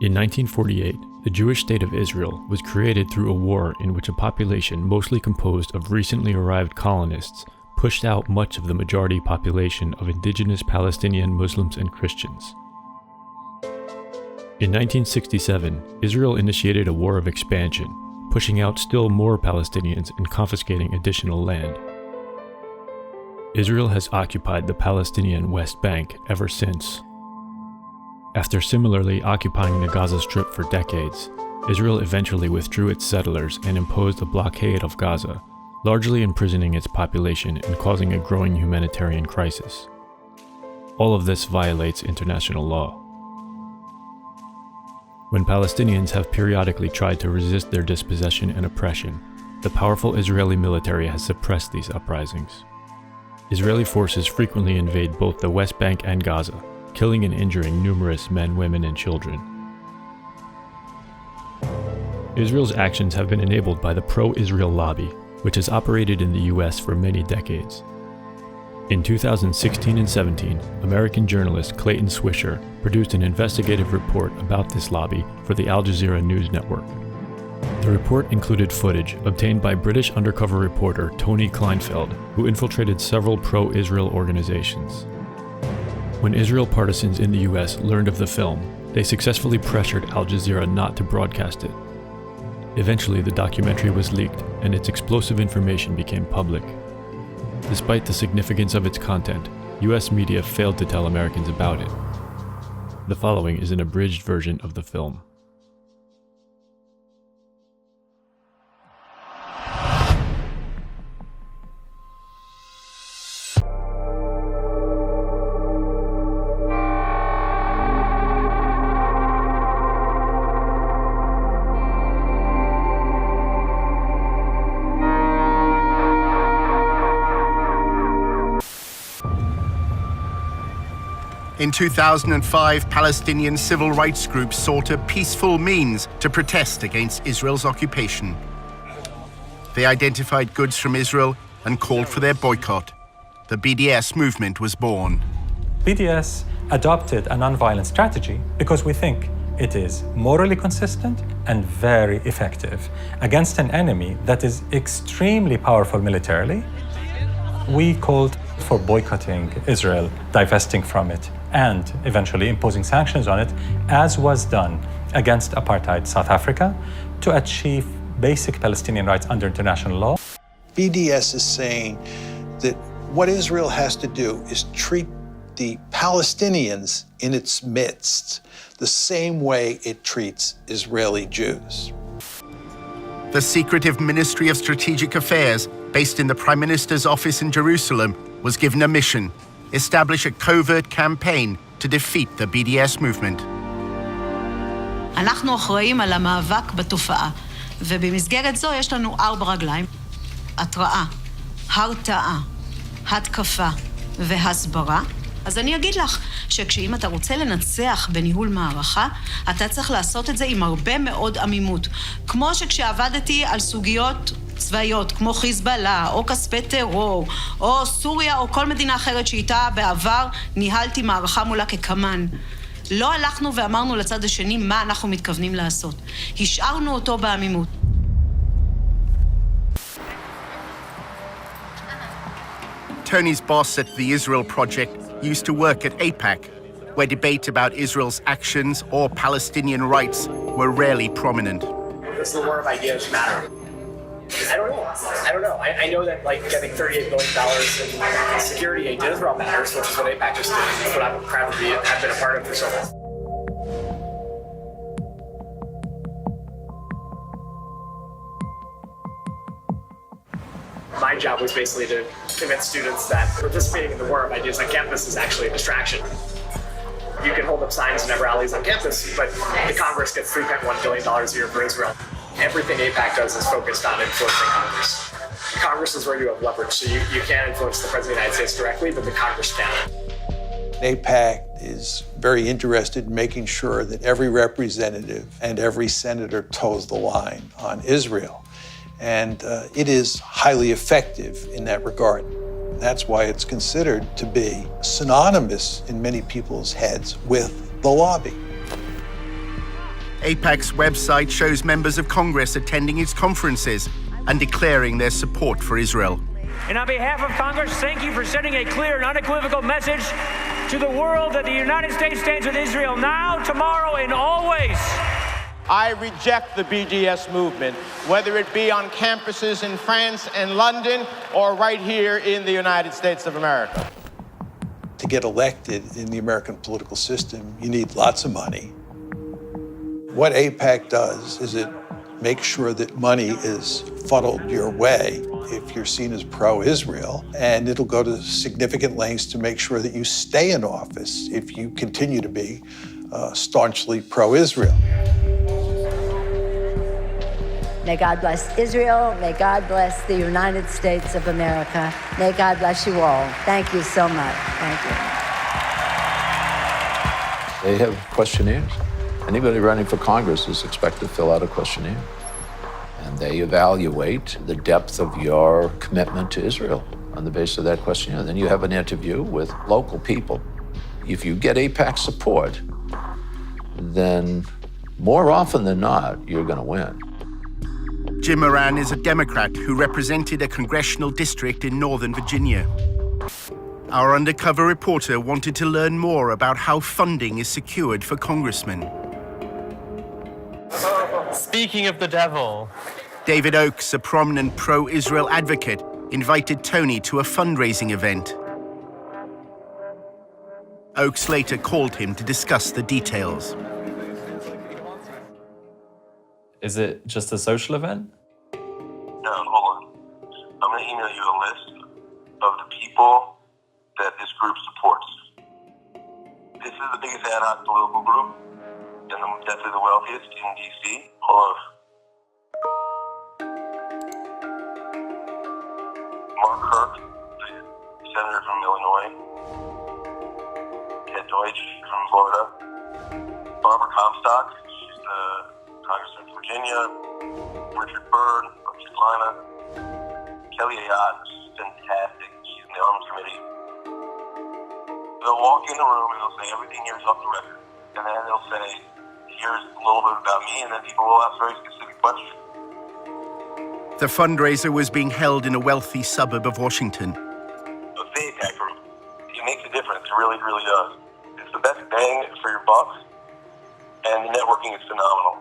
In 1948, the Jewish state of Israel was created through a war in which a population mostly composed of recently arrived colonists pushed out much of the majority population of indigenous Palestinian Muslims and Christians. In 1967, Israel initiated a war of expansion, pushing out still more Palestinians and confiscating additional land. Israel has occupied the Palestinian West Bank ever since. After similarly occupying the Gaza Strip for decades, Israel eventually withdrew its settlers and imposed a blockade of Gaza, largely imprisoning its population and causing a growing humanitarian crisis. All of this violates international law. When Palestinians have periodically tried to resist their dispossession and oppression, the powerful Israeli military has suppressed these uprisings. Israeli forces frequently invade both the West Bank and Gaza, killing and injuring numerous men, women, and children. Israel's actions have been enabled by the pro-Israel lobby, which has operated in the US for many decades. In 2016 and 17, American journalist Clayton Swisher produced an investigative report about this lobby for the Al Jazeera News Network. The report included footage obtained by British undercover reporter Tony Kleinfeld, who infiltrated several pro-Israel organizations. When Israel partisans in the US learned of the film, they successfully pressured Al Jazeera not to broadcast it. Eventually, the documentary was leaked, and its explosive information became public. Despite the significance of its content, US media failed to tell Americans about it. The following is an abridged version of the film. In 2005, Palestinian civil rights groups sought a peaceful means to protest against Israel's occupation. They identified goods from Israel and called for their boycott. The BDS movement was born. BDS adopted a nonviolent strategy because we think it is morally consistent and very effective against an enemy that is extremely powerful militarily. We called for boycotting Israel, divesting from it, and eventually imposing sanctions on it, as was done against apartheid South Africa, to achieve basic Palestinian rights under international law. BDS is saying that what Israel has to do is treat the Palestinians in its midst the same way it treats Israeli Jews. The secretive Ministry of Strategic Affairs, based in the Prime Minister's office in Jerusalem, was given a mission: establish a covert campaign to defeat the BDS movement. אנחנו אחראים על המאבק בתופעה, ובמסגרת זו יש לנו 4 רגליים: התראה, הרתעה, התקפה והסברה. אז אני אגיד לך שכשאם אתה רוצה לנצח בניהול מערכה, אתה צריך לעשות את זה עם הרבה מאוד עמימות. כמו שכשעבדתי על סוגיות צבאיות, כמו חיזבאללה, או כספי טרור, או סוריה, או כל מדינה אחרת שאיתה בעבר ניהלתי מערכה מולה כקמן. לא הלכנו ואמרנו לצד השני מה אנחנו מתכוונים לעשות. השארנו אותו בעמימות. Tony's boss at the Israel Project used to work at AIPAC, where debate about Israel's actions or Palestinian rights were rarely prominent. Does the war of ideas matter? I don't know. I know that getting $38 billion in security aid to Israel matters, which is what AIPAC just did. That's what I'm proud to have been a part of for so long. My job was basically to convince students that participating in the war of ideas on campus is actually a distraction. You can hold up signs and have rallies on campus, but the Congress gets $3.1 billion a year for Israel. Everything AIPAC does is focused on influencing Congress. Congress is where you have leverage, so you can't influence the President of the United States directly, but the Congress can. AIPAC is very interested in making sure that every representative and every senator toes the line on Israel. And it is highly effective in that regard. That's why it's considered to be synonymous in many people's heads with the lobby. AIPAC's website shows members of Congress attending its conferences and declaring their support for Israel. And on behalf of Congress, thank you for sending a clear and unequivocal message to the world that the United States stands with Israel now, tomorrow, and always. I reject the BDS movement, whether it be on campuses in France and London or right here in the United States of America. To get elected in the American political system, you need lots of money. What AIPAC does is it makes sure that money is funneled your way if you're seen as pro-Israel, and it'll go to significant lengths to make sure that you stay in office if you continue to be staunchly pro-Israel. May God bless Israel. May God bless the United States of America. May God bless you all. Thank you so much. Thank you. They have questionnaires. Anybody running for Congress is expected to fill out a questionnaire. And they evaluate the depth of your commitment to Israel on the basis of that questionnaire. Then you have an interview with local people. If you get AIPAC support, then more often than not, you're going to win. Jim Moran is a Democrat who represented a congressional district in Northern Virginia. Our undercover reporter wanted to learn more about how funding is secured for congressmen. Speaking of the devil. David Oakes, a prominent pro-Israel advocate, invited Tony to a fundraising event. Oakes later called him to discuss the details. Is it just a social event? No, hold on. I'm going to email you a list of the people that this group supports. This is the biggest ad hoc political group and definitely the wealthiest in D.C. Hold on. Mark Kirk, the senator from Illinois. Ted Deutsch from Florida. Barbara Comstock, she's the congressman from Virginia. Richard Byrd from North Carolina. Kelly Ayotte, she's fantastic. She's in the Arms Committee. They'll walk in the room and they'll say everything here is off the record. And then they'll say, here's a little bit about me, and then people will ask very specific questions. The fundraiser was being held in a wealthy suburb of Washington. The AIPAC group, it makes a difference. It really, really does. It's the best bang for your buck, and the networking is phenomenal.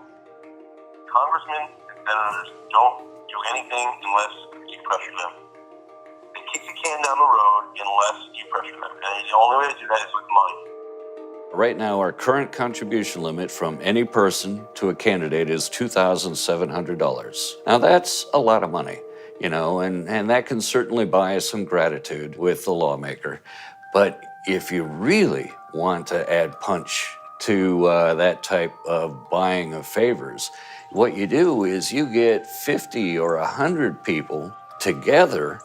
Congressmen and senators don't do anything unless you pressure them. They kick the can down the road unless you pressure them. And the only way to do that is with money. Right now, our current contribution limit from any person to a candidate is $2,700. Now, that's a lot of money, you know, and that can certainly buy us some gratitude with the lawmaker. But if you really want to add punch to that type of buying of favors, what you do is you get 50 or 100 people together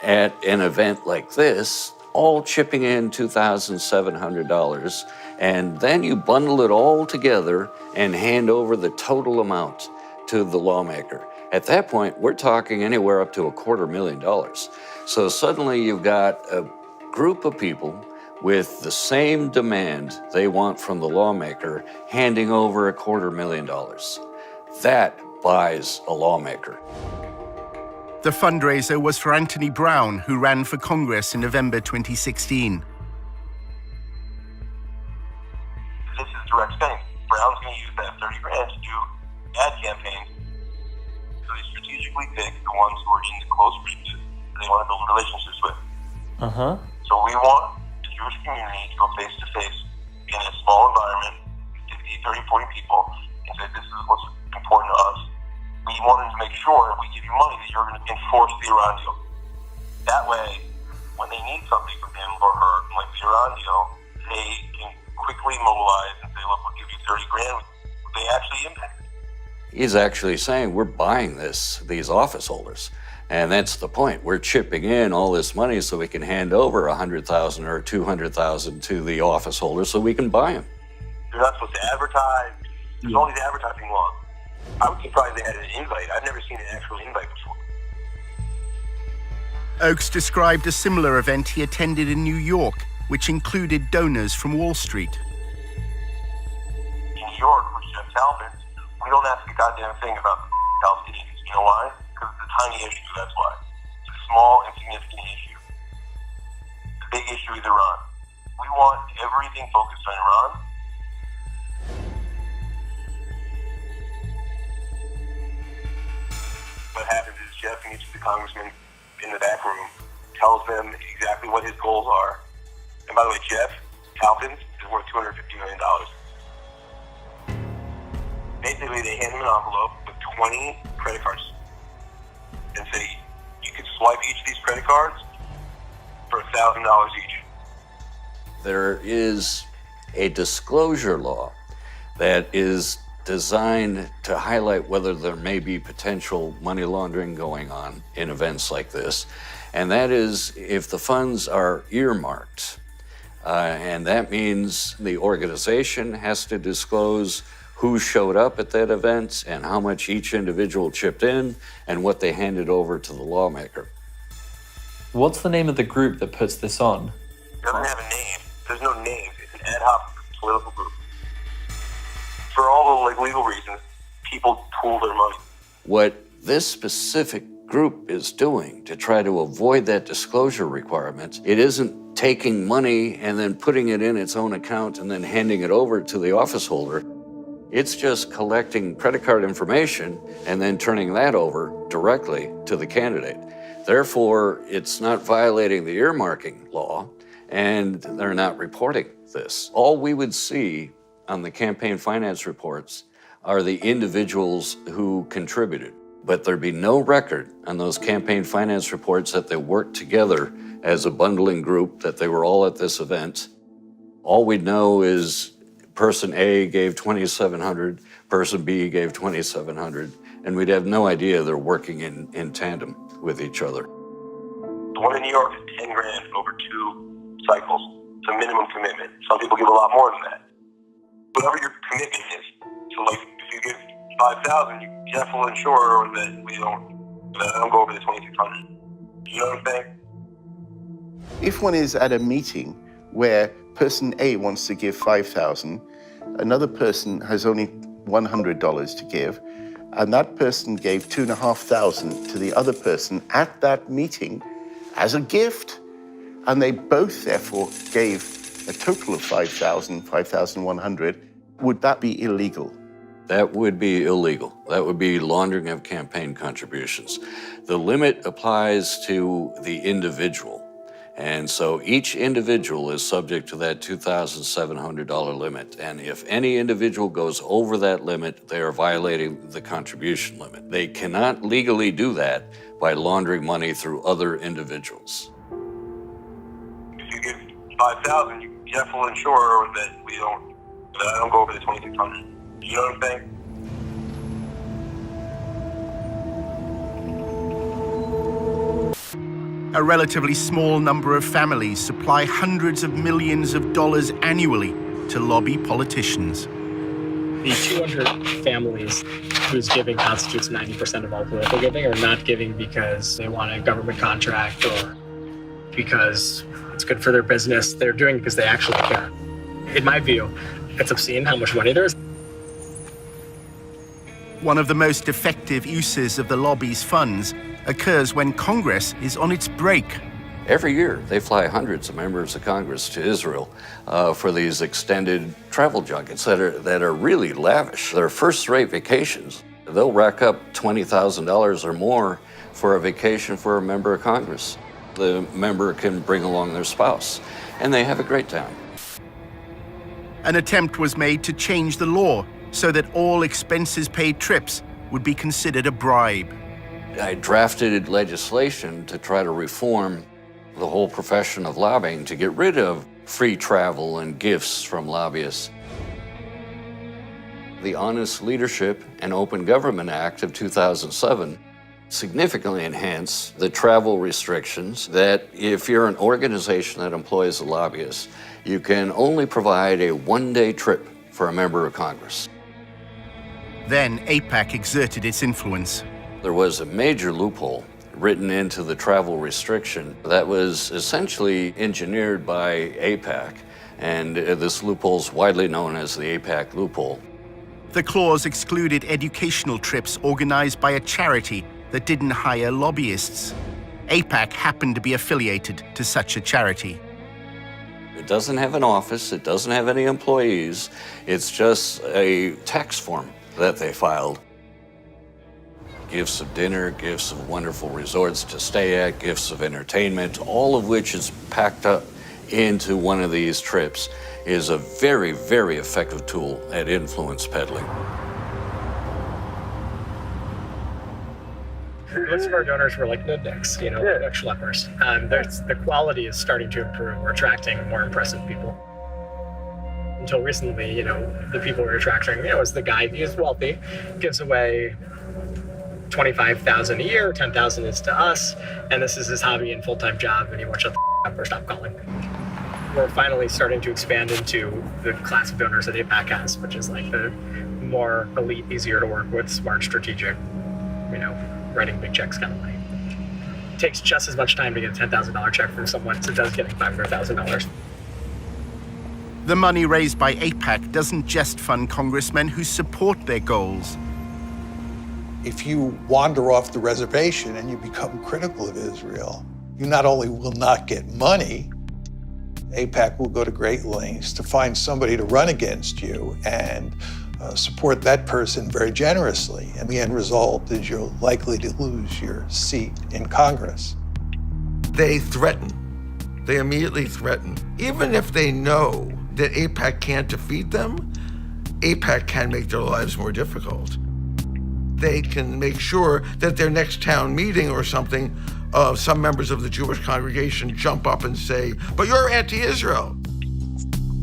at an event like this, all chipping in $2,700, and then you bundle it all together and hand over the total amount to the lawmaker. At that point, we're talking anywhere up to $250,000. So suddenly you've got a group of people with the same demand they want from the lawmaker handing over $250,000. That buys a lawmaker. The fundraiser was for Anthony Brown, who ran for Congress in November 2016. This is direct spending. Brown's going to use that $30,000 to do ad campaigns. So they strategically pick the ones who are in the close regions that they want to build relationships with. So we want the Jewish community to go face to face in a small environment, 50, 30, 40 people, and say, this is what's important to us. We wanted to make sure if we give you money that you're going to enforce the Iran deal. That way, when they need something from him or her, like the Iran deal, they can quickly mobilize and say, look, we'll give you $30,000. They actually impact it. He's actually saying we're buying these office holders. And that's the point. We're chipping in all this money so we can hand over $100,000 or $200,000 to the office holders so we can buy them. You're not supposed to advertise. There's all these advertising laws. I was surprised they had an invite. I've never seen an actual invite before. Oakes described a similar event he attended in New York, which included donors from Wall Street. In New York, which Jeff Talbot don't ask a goddamn thing about the Palestinians. You know why? Because it's a tiny issue, that's why. It's a small, insignificant issue. The big issue is Iran. We want everything focused on Iran. What happens is Jeff meets the congressman in the back room, tells them exactly what his goals are. And by the way, Jeff Calkins is worth $250 million. Basically, they hand him an envelope with 20 credit cards and say, you can swipe each of these credit cards for $1,000 each. There is a disclosure law that is designed to highlight whether there may be potential money laundering going on in events like this. And that is if the funds are earmarked. And that means the organization has to disclose who showed up at that event and how much each individual chipped in and what they handed over to the lawmaker. What's the name of the group that puts this on? It doesn't have a name. There's no name. It's an ad hoc political group. For all the legal reasons, people pool their money. What this specific group is doing to try to avoid that disclosure requirement, it isn't taking money and then putting it in its own account and then handing it over to the office holder. It's just collecting credit card information and then turning that over directly to the candidate. Therefore, it's not violating the earmarking law, and they're not reporting this. All we would see on the campaign finance reports are the individuals who contributed, but there'd be no record on those campaign finance reports that they worked together as a bundling group, that they were all at this event. All we'd know is person A gave $2,700, person B gave $2,700, and we'd have no idea they're working in tandem with each other. The one in New York is 10 grand over 2 cycles. It's a minimum commitment. Some people give a lot more than that. Whatever your commitment is. So like if you give 5,000, Jeff will ensure that I don't go over the 2,600. You know what I'm saying? If one is at a meeting where person A wants to give 5,000, another person has only $100 to give, and that person gave 2,500 to the other person at that meeting as a gift, and they both therefore gave a total of 5,000, 5,100, would that be illegal? That would be illegal. That would be laundering of campaign contributions. The limit applies to the individual. And so each individual is subject to that $2,700 limit. And if any individual goes over that limit, they are violating the contribution limit. They cannot legally do that by laundering money through other individuals. If you give 5,000, Jeff will ensure that I don't go over the 2,600. You know what I'm saying? A relatively small number of families supply hundreds of millions of dollars annually to lobby politicians. The 200 families whose giving constitutes 90% of all political giving are not giving because they want a government contract or because it's good for their business. They're doing it because they actually care. In my view, it's obscene how much money there is. One of the most effective uses of the lobby's funds occurs when Congress is on its break. Every year, they fly hundreds of members of Congress to Israel for these extended travel junkets that are really lavish. They're first-rate vacations. They'll rack up $20,000 or more for a vacation for a member of Congress. The member can bring along their spouse, and they have a great time. An attempt was made to change the law so that all expenses-paid trips would be considered a bribe. I drafted legislation to try to reform the whole profession of lobbying to get rid of free travel and gifts from lobbyists. The Honest Leadership and Open Government Act of 2007 significantly enhanced the travel restrictions that if you're an organization that employs a lobbyist, you can only provide a one-day trip for a member of Congress. Then AIPAC exerted its influence. There was a major loophole written into the travel restriction that was essentially engineered by AIPAC, and this loophole is widely known as the AIPAC loophole. The clause excluded educational trips organized by a charity that didn't hire lobbyists. AIPAC happened to be affiliated to such a charity. It doesn't have an office, it doesn't have any employees, it's just a tax form that they filed. Gifts of dinner, gifts of wonderful resorts to stay at, gifts of entertainment, all of which is packed up into one of these trips, is a very, very effective tool at influence peddling. Most of our donors were like nudniks, like schleppers. The quality is starting to improve. We're attracting more impressive people. Until recently, the people we're attracting, is the guy who's wealthy, gives away $25,000 a year, $10,000 is to us, and this is his hobby and full-time job, and he won't shut the up or stop calling. We're finally starting to expand into the class of donors that AIPAC has, which is like the more elite, easier to work with, smart, strategic, writing big checks kind of money. It takes just as much time to get a $10,000 check from someone as it does getting $500,000. The money raised by AIPAC doesn't just fund congressmen who support their goals. If you wander off the reservation and you become critical of Israel, you not only will not get money, AIPAC will go to great lengths to find somebody to run against you and support that person very generously. And the end result is you're likely to lose your seat in Congress. They threaten. They immediately threaten. Even if they know that AIPAC can't defeat them, AIPAC can make their lives more difficult. They can make sure that their next town meeting or something, some members of the Jewish congregation jump up and say, "But you're anti-Israel."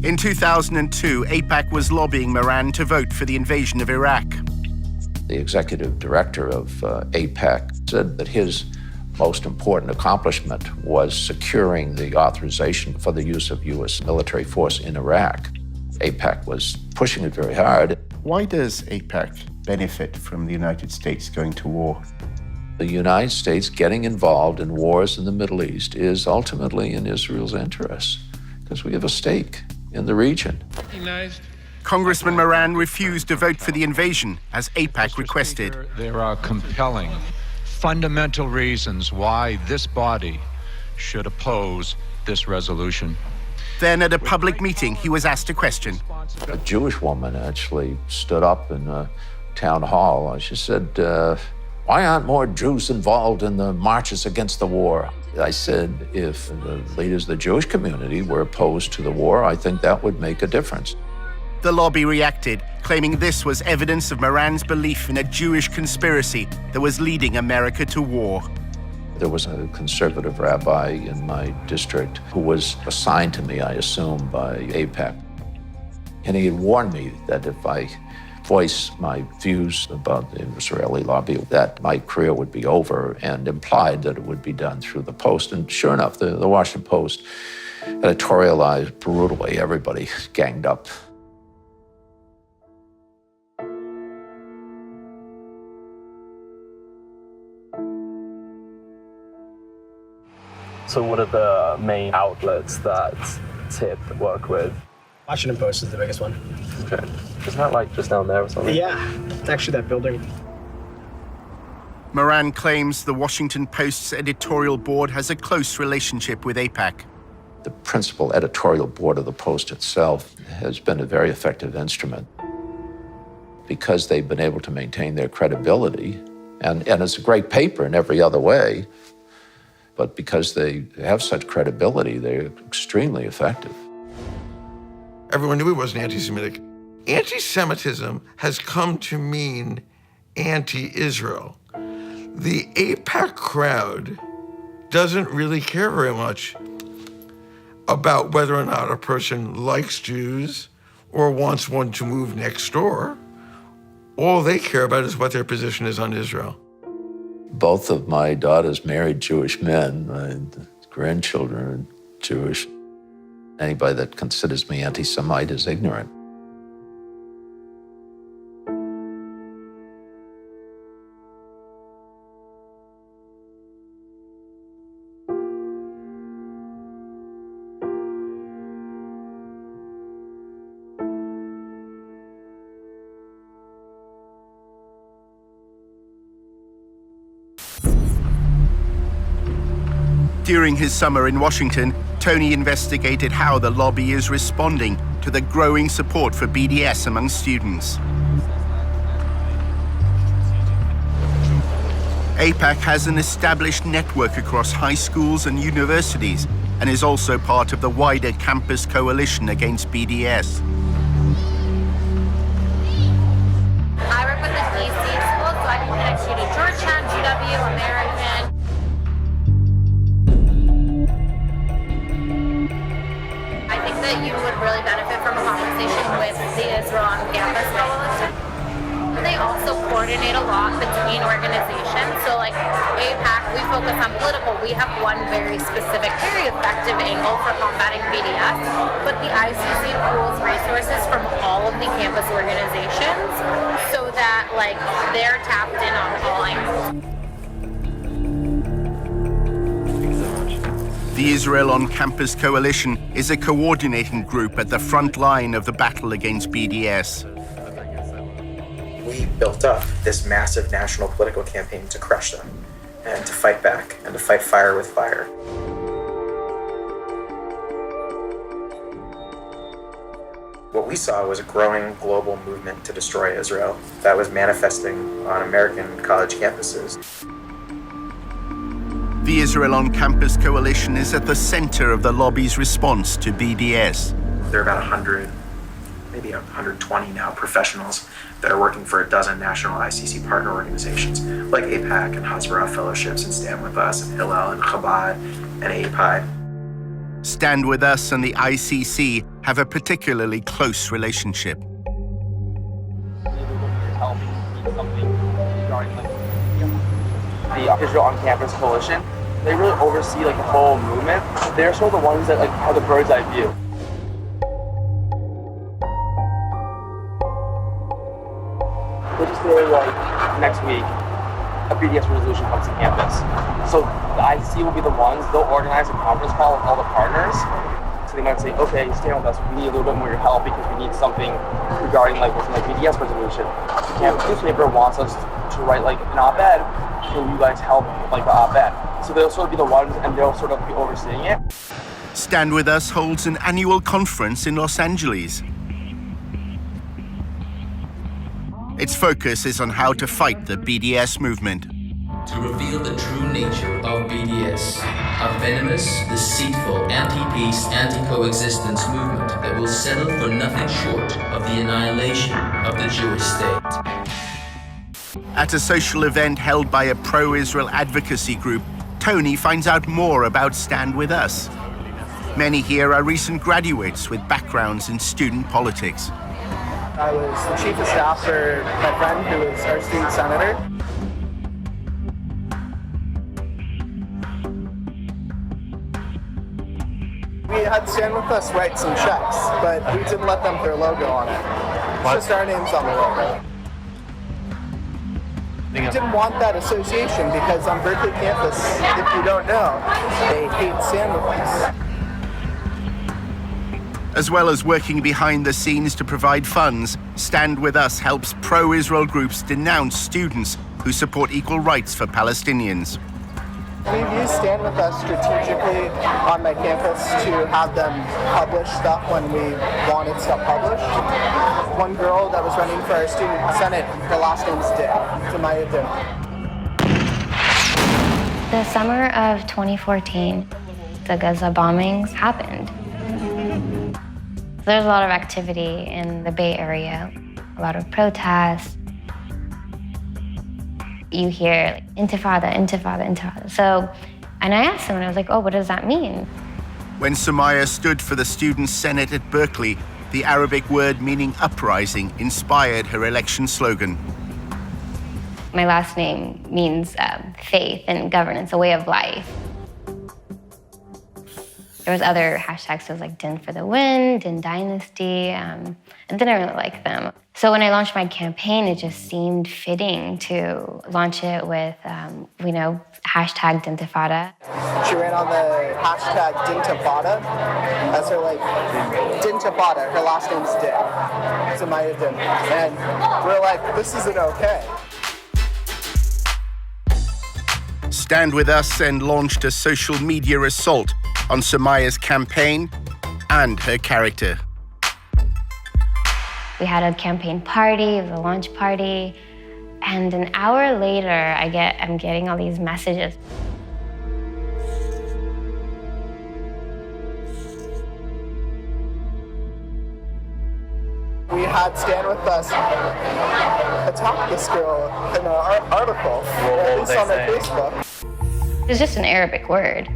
In 2002, AIPAC was lobbying Moran to vote for the invasion of Iraq. The executive director of AIPAC said that his most important accomplishment was securing the authorization for the use of U.S. military force in Iraq. AIPAC was pushing it very hard. Why does AIPAC benefit from the United States going to war? The United States getting involved in wars in the Middle East is ultimately in Israel's interests, because we have a stake in the region. Congressman Moran refused to vote for the invasion, as AIPAC requested. There are compelling, fundamental reasons why this body should oppose this resolution. Then at a public meeting, he was asked a question. A Jewish woman actually stood up in a town hall. She said, why aren't more Jews involved in the marches against the war? I said, if the leaders of the Jewish community were opposed to the war, I think that would make a difference. The lobby reacted, claiming this was evidence of Moran's belief in a Jewish conspiracy that was leading America to war. There was a conservative rabbi in my district who was assigned to me, I assume, by AIPAC. And he had warned me that if I voiced my views about the Israeli lobby, that my career would be over, and implied that it would be done through the Post. And sure enough, the Washington Post editorialized brutally. Everybody ganged up. So what are the main outlets that TIP work with? Washington Post is the biggest one. Okay. Isn't that like just down there or something? Yeah, it's actually that building. Moran claims the Washington Post's editorial board has a close relationship with AIPAC. The principal editorial board of the Post itself has been a very effective instrument because they've been able to maintain their credibility. And it's a great paper in every other way, but because they have such credibility, they're extremely effective. Everyone knew he wasn't anti-Semitic. Anti-Semitism has come to mean anti-Israel. The AIPAC crowd doesn't really care very much about whether or not a person likes Jews or wants one to move next door. All they care about is what their position is on Israel. Both of my daughters married Jewish men. My grandchildren are Jewish. Anybody that considers me anti-Semite is ignorant. During his summer in Washington, Tony investigated how the lobby is responding to the growing support for BDS among students. AIPAC has an established network across high schools and universities and is also part of the wider campus coalition against BDS. I work with the DC school, so I can connect you to Georgetown, GW, American. I think that you would really benefit from a conversation with the Israel on Campus Coalition. They also coordinate a lot between organizations. So like AIPAC, we focus on political. We have one very specific, very effective angle for combating BDS, but the ICC pools resources from all of the campus organizations so that like they're tapped in on all angles. The Israel on Campus Coalition is a coordinating group at the front line of the battle against BDS. We built up this massive national political campaign to crush them and to fight back and to fight fire with fire. What we saw was a growing global movement to destroy Israel that was manifesting on American college campuses. The Israel on Campus Coalition is at the center of the lobby's response to BDS. There are about 100, maybe 120 now professionals that are working for a dozen national ICC partner organizations like AIPAC and Hasbara Fellowships and Stand With Us and Hillel and Chabad and AIPAC. Stand With Us and the ICC have a particularly close relationship. The Israel on Campus Coalition, they really oversee like the whole movement. They're sort of the ones that like have the bird's eye view. Let's just say like next week, a BDS resolution comes to campus. So the ICC will be the ones, they'll organize a conference call with all the partners. So they might say, okay, stand with us, we need a little bit more of your help because we need something regarding like what's in the BDS resolution. The campus newspaper wants us to write like an op-ed. Can you guys help like the op-ed? So they'll sort of be the ones and they'll sort of be overseeing it. Stand With Us holds an annual conference in Los Angeles. Its focus is on how to fight the BDS movement. To reveal the true nature of BDS, a venomous, deceitful, anti-peace, anti-coexistence movement that will settle for nothing short of the annihilation of the Jewish state. At a social event held by a pro-Israel advocacy group, Tony finds out more about Stand With Us. Many here are recent graduates with backgrounds in student politics. I was the chief of staff for my friend who was our student senator. We had Stand With Us write some checks, but we didn't let them put their logo on it. It's just our names on the logo. We didn't want that association because on Berkeley campus, if you don't know, they hate Stand With Us. As well as working behind the scenes to provide funds, Stand With Us helps pro-Israel groups denounce students who support equal rights for Palestinians. We've used Stand With Us strategically on my campus to have them publish stuff when we wanted stuff published. One girl that was running for our student senate, her last name's Dick, Tamaya Dick. The summer of 2014, the Gaza bombings happened. There's a lot of activity in the Bay Area, a lot of protests. You hear like, intifada, intifada, intifada. So, and I asked him, and I was like, oh, what does that mean? When Sumaya stood for the Student Senate at Berkeley, the Arabic word meaning uprising inspired her election slogan. My last name means faith and governance, a way of life. There was other hashtags, so it was like Din for the Win, Din Dynasty, and didn't really like them. So when I launched my campaign, it just seemed fitting to launch it with, hashtag Dintifada. She ran on the hashtag Dintifada. That's her Dintifada, her last name's Din. Samaya Din. And we're like, this isn't okay. Stand With Us and launched a social media assault on Sumaya's campaign and her character. We had a campaign party, it was a launch party, and an hour later, I'm getting all these messages. We had Stand With Us attack this girl in an article, at least on their Facebook. It's just an Arabic word,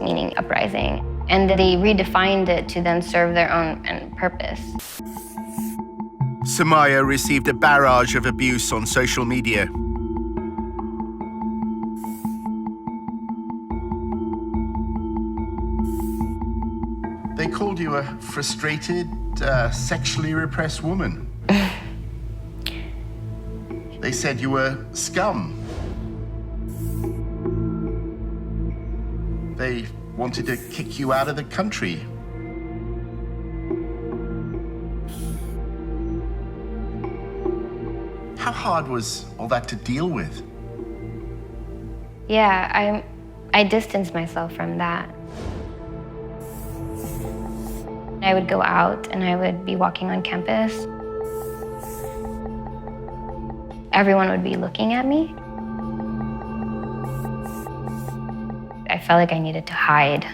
meaning uprising, and they redefined it to then serve their own purpose. Sumaya received a barrage of abuse on social media. They called you a frustrated, sexually repressed woman. They said you were scum. They wanted to kick you out of the country. How hard was all that to deal with? Yeah, I distanced myself from that. I would go out and I would be walking on campus. Everyone would be looking at me. I felt like I needed to hide.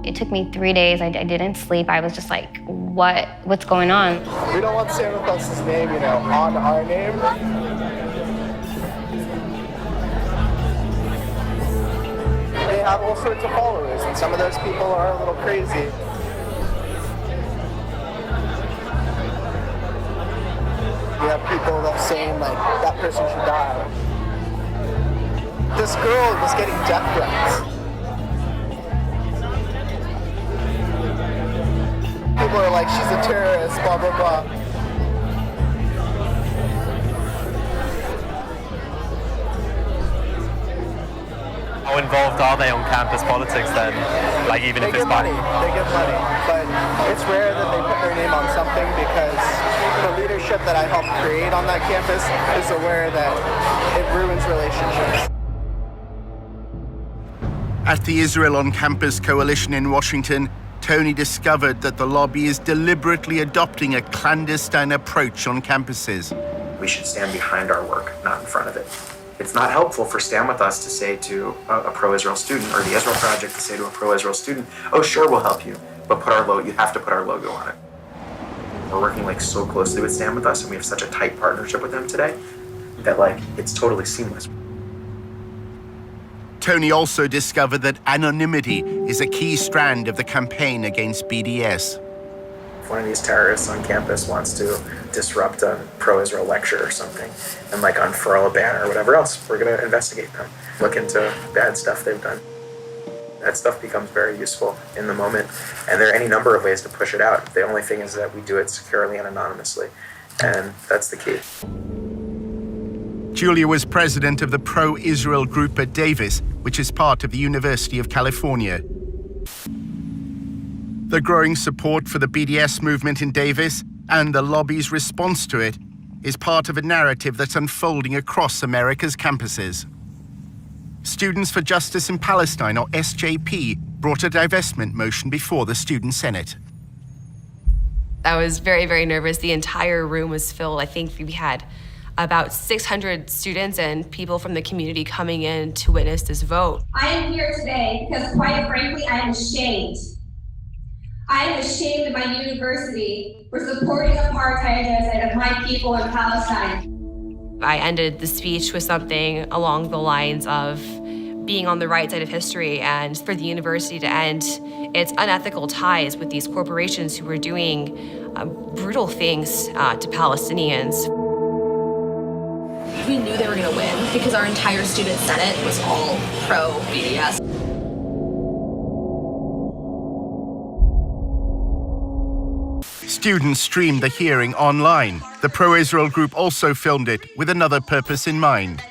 It took me 3 days. I didn't sleep. I was just like, what's going on? We don't want Stand With Us's name, on our name. They have all sorts of followers, and some of those people are a little crazy. We have people that are saying, that person should die. This girl was getting death threats. People are like, she's a terrorist, blah, blah, blah. How involved are they on campus politics then? Even if it's money, they get money, but it's rare that they put their name on something because the leadership that I helped create on that campus is aware that it ruins relationships. At the Israel on Campus Coalition in Washington, Tony discovered that the lobby is deliberately adopting a clandestine approach on campuses. We should stand behind our work, not in front of it. It's not helpful for Stand With Us to say to a pro-Israel student, or the Israel Project to say to a pro-Israel student, oh, sure, we'll help you, but you have to put our logo on it. We're working so closely with Stand With Us, and we have such a tight partnership with them today that it's totally seamless. Tony also discovered that anonymity is a key strand of the campaign against BDS. If one of these terrorists on campus wants to disrupt a pro-Israel lecture or something and unfurl a banner or whatever else, we're going to investigate them, look into bad stuff they've done. That stuff becomes very useful in the moment, and there are any number of ways to push it out. The only thing is that we do it securely and anonymously, and that's the key. Julia was president of the pro-Israel group at Davis, which is part of the University of California. The growing support for the BDS movement in Davis and the lobby's response to it is part of a narrative that's unfolding across America's campuses. Students for Justice in Palestine, or SJP, brought a divestment motion before the Student Senate. I was very, very nervous. The entire room was filled. I think we had about 600 students and people from the community coming in to witness this vote. I am here today because, quite frankly, I am ashamed. I am ashamed of my university for supporting apartheid genocide of my people in Palestine. I ended the speech with something along the lines of being on the right side of history and for the university to end its unethical ties with these corporations who were doing brutal things to Palestinians. We knew they were going to win because our entire student senate was all pro-BDS. Students streamed the hearing online. The pro-Israel group also filmed it with another purpose in mind.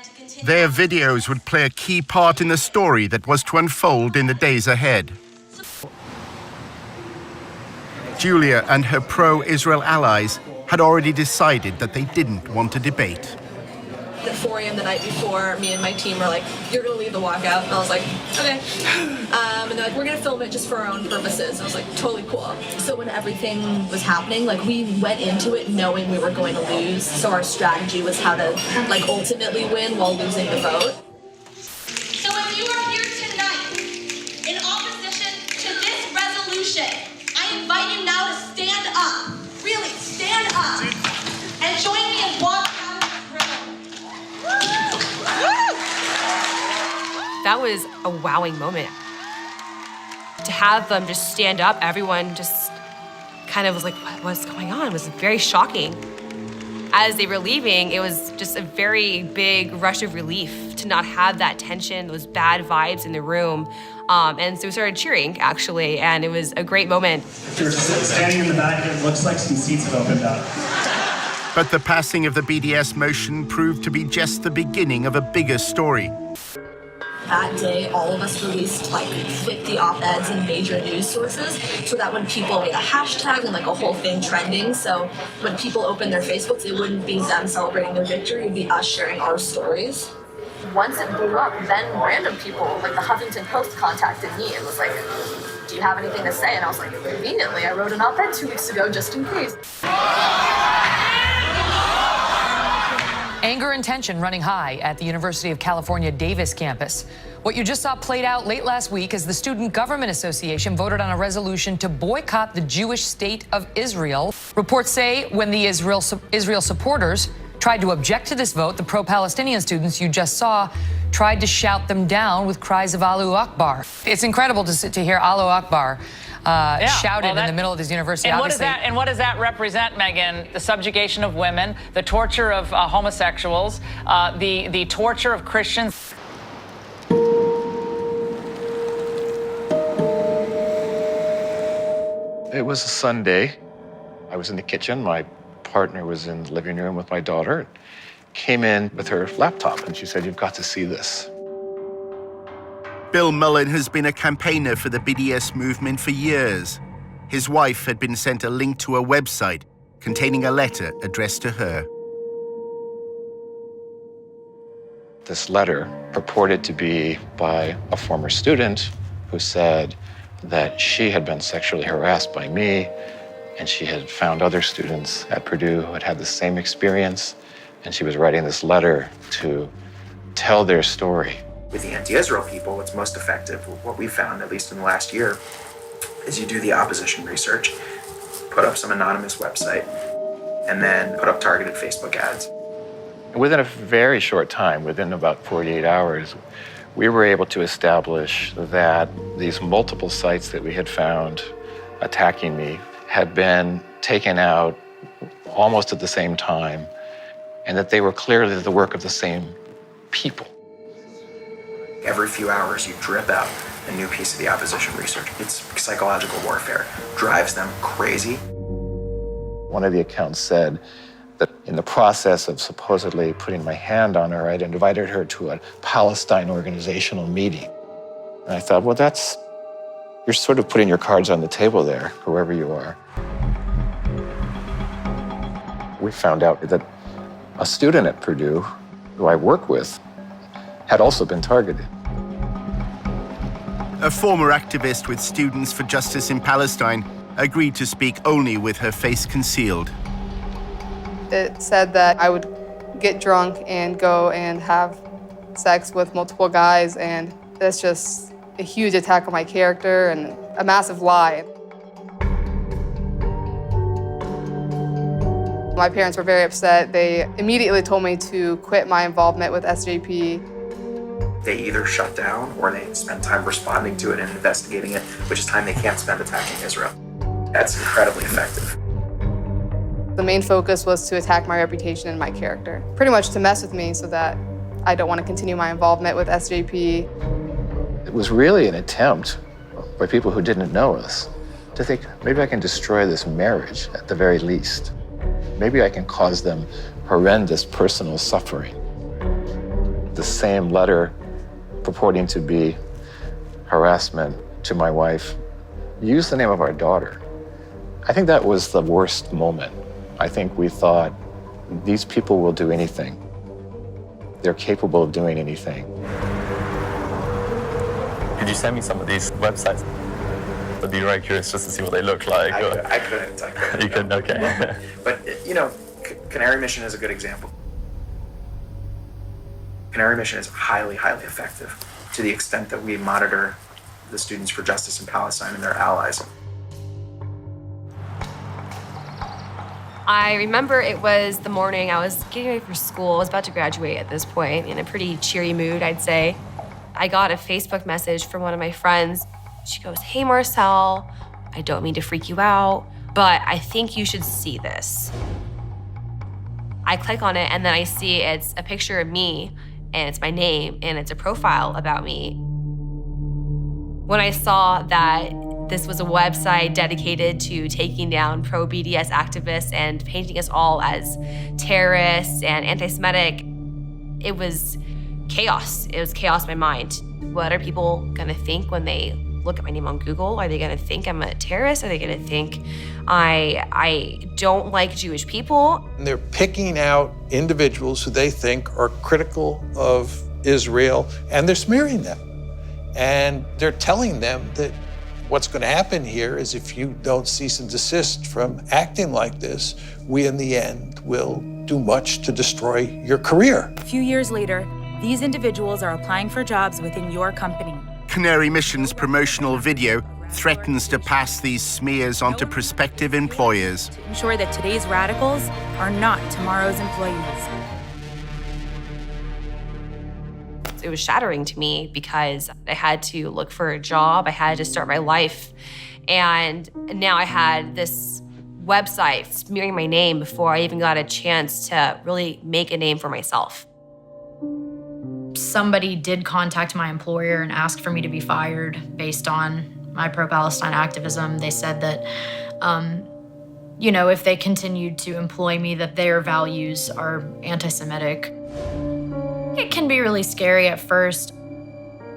Their videos would play a key part in the story that was to unfold in the days ahead. Julia and her pro-Israel allies had already decided that they didn't want to debate. At 4 a.m. the night before, me and my team were like, "You're gonna lead the walkout," and I was like, "Okay." And they're like, "We're gonna film it just for our own purposes." I was like, "Totally cool." So when everything was happening, like we went into it knowing we were going to lose. So our strategy was how to like ultimately win while losing the vote. So if you are here tonight in opposition to this resolution, I invite you now to stand up. Really, stand up and join me in walking out of this room. That was a wowing moment. To have them just stand up, everyone just kind of was like, what's going on? It was very shocking. As they were leaving, it was just a very big rush of relief to not have that tension, those bad vibes in the room. And so we started cheering, actually, and it was a great moment. If you're standing in the back, it looks like some seats have opened up. But the passing of the BDS motion proved to be just the beginning of a bigger story. That day, all of us released like 50 op-eds in major news sources so that when people made a hashtag and like a whole thing trending, so when people opened their Facebooks, it wouldn't be them celebrating their victory, it would be us sharing our stories. Once it blew up, then random people, like the Huffington Post contacted me and was like, "Do you have anything to say?" And I was like, "Conveniently, I wrote an op-ed 2 weeks ago just in case." Anger and tension running high at the University of California Davis campus. What you just saw played out late last week as the Student Government Association voted on a resolution to boycott the Jewish state of Israel. Reports say when the Israel supporters tried to object to this vote, the pro-Palestinian students you just saw tried to shout them down with cries of Allahu Akbar. It's incredible to hear Allahu Akbar shouted in the middle of this university. And what does that represent, Megan? The subjugation of women, the torture of homosexuals, the torture of Christians. It was a Sunday. I was in the kitchen. My partner was in the living room with my daughter. Came in with her laptop, and she said, "You've got to see this." Bill Mullen has been a campaigner for the BDS movement for years. His wife had been sent a link to a website containing a letter addressed to her. This letter purported to be by a former student who said that she had been sexually harassed by me, and she had found other students at Purdue who had had the same experience, and she was writing this letter to tell their story. With the anti-Israel people, what's most effective, what we found, at least in the last year, is you do the opposition research, put up some anonymous website, and then put up targeted Facebook ads. Within a very short time, within about 48 hours, we were able to establish that these multiple sites that we had found attacking me had been taken out almost at the same time, and that they were clearly the work of the same people. Every few hours, you drip out a new piece of the opposition research. It's psychological warfare. Drives them crazy. One of the accounts said that in the process of supposedly putting my hand on her, I'd invited her to a Palestine organizational meeting. And I thought, well, you're sort of putting your cards on the table there, whoever you are. We found out that a student at Purdue, who I work with, had also been targeted. A former activist with Students for Justice in Palestine agreed to speak only with her face concealed. It said that I would get drunk and go and have sex with multiple guys, and that's just a huge attack on my character and a massive lie. My parents were very upset. They immediately told me to quit my involvement with SJP. They either shut down or they spend time responding to it and investigating it, which is time they can't spend attacking Israel. That's incredibly effective. The main focus was to attack my reputation and my character, pretty much to mess with me so that I don't want to continue my involvement with SJP. It was really an attempt by people who didn't know us to think, maybe I can destroy this marriage at the very least. Maybe I can cause them horrendous personal suffering. The same letter purporting to be harassment to my wife used the name of our daughter. I think that was the worst moment. I think we thought, these people will do anything. they're capable of doing anything. Could you send me some of these websites? I'd be very curious just to see what they look like. I couldn't. You couldn't, okay. But, you know, Canary Mission is a good example. Canary Mission is highly, highly effective to the extent that we monitor the Students for Justice in Palestine and their allies. I remember it was the morning I was getting ready for school. I was about to graduate at this point, in a pretty cheery mood, I'd say. I got a Facebook message from one of my friends. She goes, "Hey, Marcel, I don't mean to freak you out, but I think you should see this." I click on it, and then I see it's a picture of me, and it's my name, and it's a profile about me. When I saw that this was a website dedicated to taking down pro-BDS activists and painting us all as terrorists and anti-Semitic, it was chaos. It was chaos in my mind. What are people gonna think when they look at my name on Google? Are they gonna think I'm a terrorist? Are they gonna think I don't like Jewish people? They're picking out individuals who they think are critical of Israel, and they're smearing them. And they're telling them that what's going to happen here is if you don't cease and desist from acting like this, we in the end will do much to destroy your career. A few years later, these individuals are applying for jobs within your company. Canary Mission's promotional video threatens to pass these smears onto prospective employers. To ensure that today's radicals are not tomorrow's employees. It was shattering to me because I had to look for a job. I had to start my life. And now I had this website smearing my name before I even got a chance to really make a name for myself. Somebody did contact my employer and ask for me to be fired based on my pro-Palestine activism. They said that, you know, if they continued to employ me, that their values are anti-Semitic. It can be really scary at first.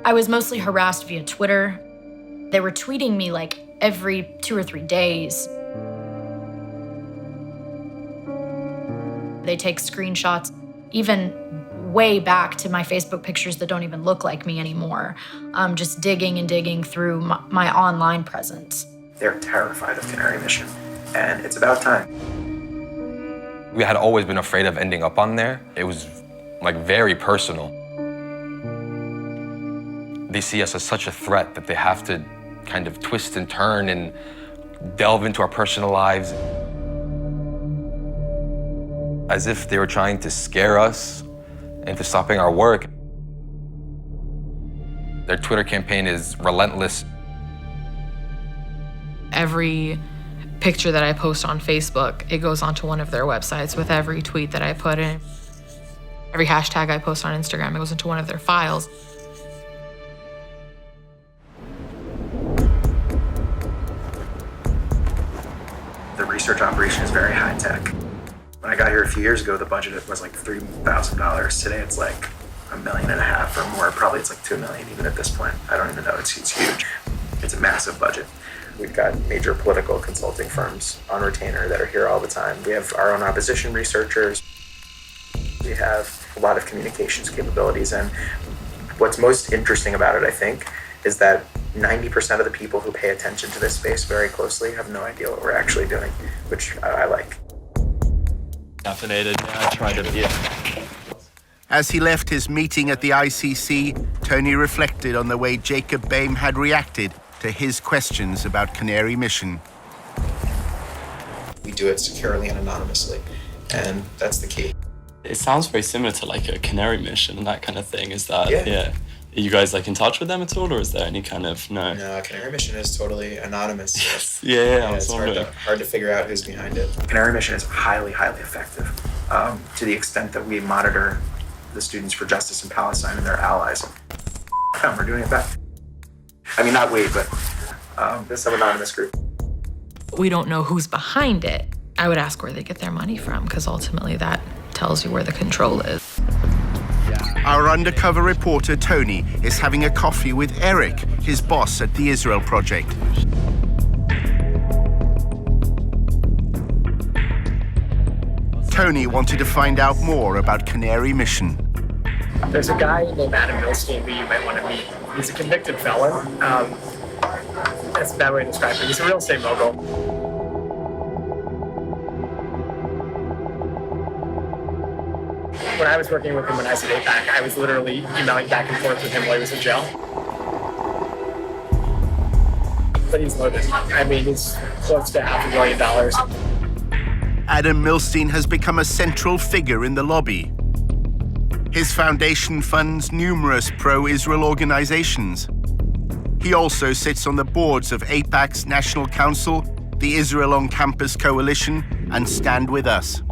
I was mostly harassed via Twitter. They were tweeting me like every 2 or 3 days. They take screenshots, even way back to my Facebook pictures that don't even look like me anymore. Just digging and digging through my online presence. They're terrified of Canary Mission, and it's about time. We had always been afraid of ending up on there. It was like very personal. They see us as such a threat that they have to kind of twist and turn and delve into our personal lives. As if they were trying to scare us into stopping our work. Their Twitter campaign is relentless. Every picture that I post on Facebook, it goes onto one of their websites with every tweet that I put in. Every hashtag I post on Instagram, it goes into one of their files. The research operation is very high tech. When I got here a few years ago, the budget was like $3,000. Today it's like $1.5 million or more. Probably it's like $2 million even at this point. I don't even know, it's huge. It's a massive budget. We've got major political consulting firms on retainer that are here all the time. We have our own opposition researchers. We have a lot of communications capabilities, and what's most interesting about it, I think, is that 90% of the people who pay attention to this space very closely have no idea what we're actually doing, which I like. Caffeinated, yeah, I tried it, yeah. As he left his meeting at the ICC, Tony reflected on the way Jacob Boehm had reacted to his questions about Canary Mission. We do it securely and anonymously, and that's the key. It sounds very similar to like a Canary Mission and that kind of thing. Is that, yeah. Are you guys like in touch with them at all, or is there any kind of, no? No, Canary Mission is totally anonymous. Yes. Yeah, it's hard to figure out who's behind it. Canary Mission is highly, highly effective to the extent that we monitor the Students for Justice in Palestine and their allies. We're doing it back. I mean, not we, but this anonymous group. We don't know who's behind it. I would ask where they get their money from, because ultimately that tells you where the control is. Our undercover reporter, Tony, is having a coffee with Eric, his boss at the Israel Project. Tony wanted to find out more about Canary Mission. There's a guy named Adam Milstein who you might want to meet. He's a convicted felon. That's a bad way to describe him. He's a real estate mogul. When I was working with him when I was at AIPAC, I was literally emailing back and forth with him while he was in jail. But he's loaded. I mean, he's close to $500 million. Adam Milstein has become a central figure in the lobby. His foundation funds numerous pro-Israel organizations. He also sits on the boards of AIPAC's National Council, the Israel on Campus Coalition, and Stand With Us.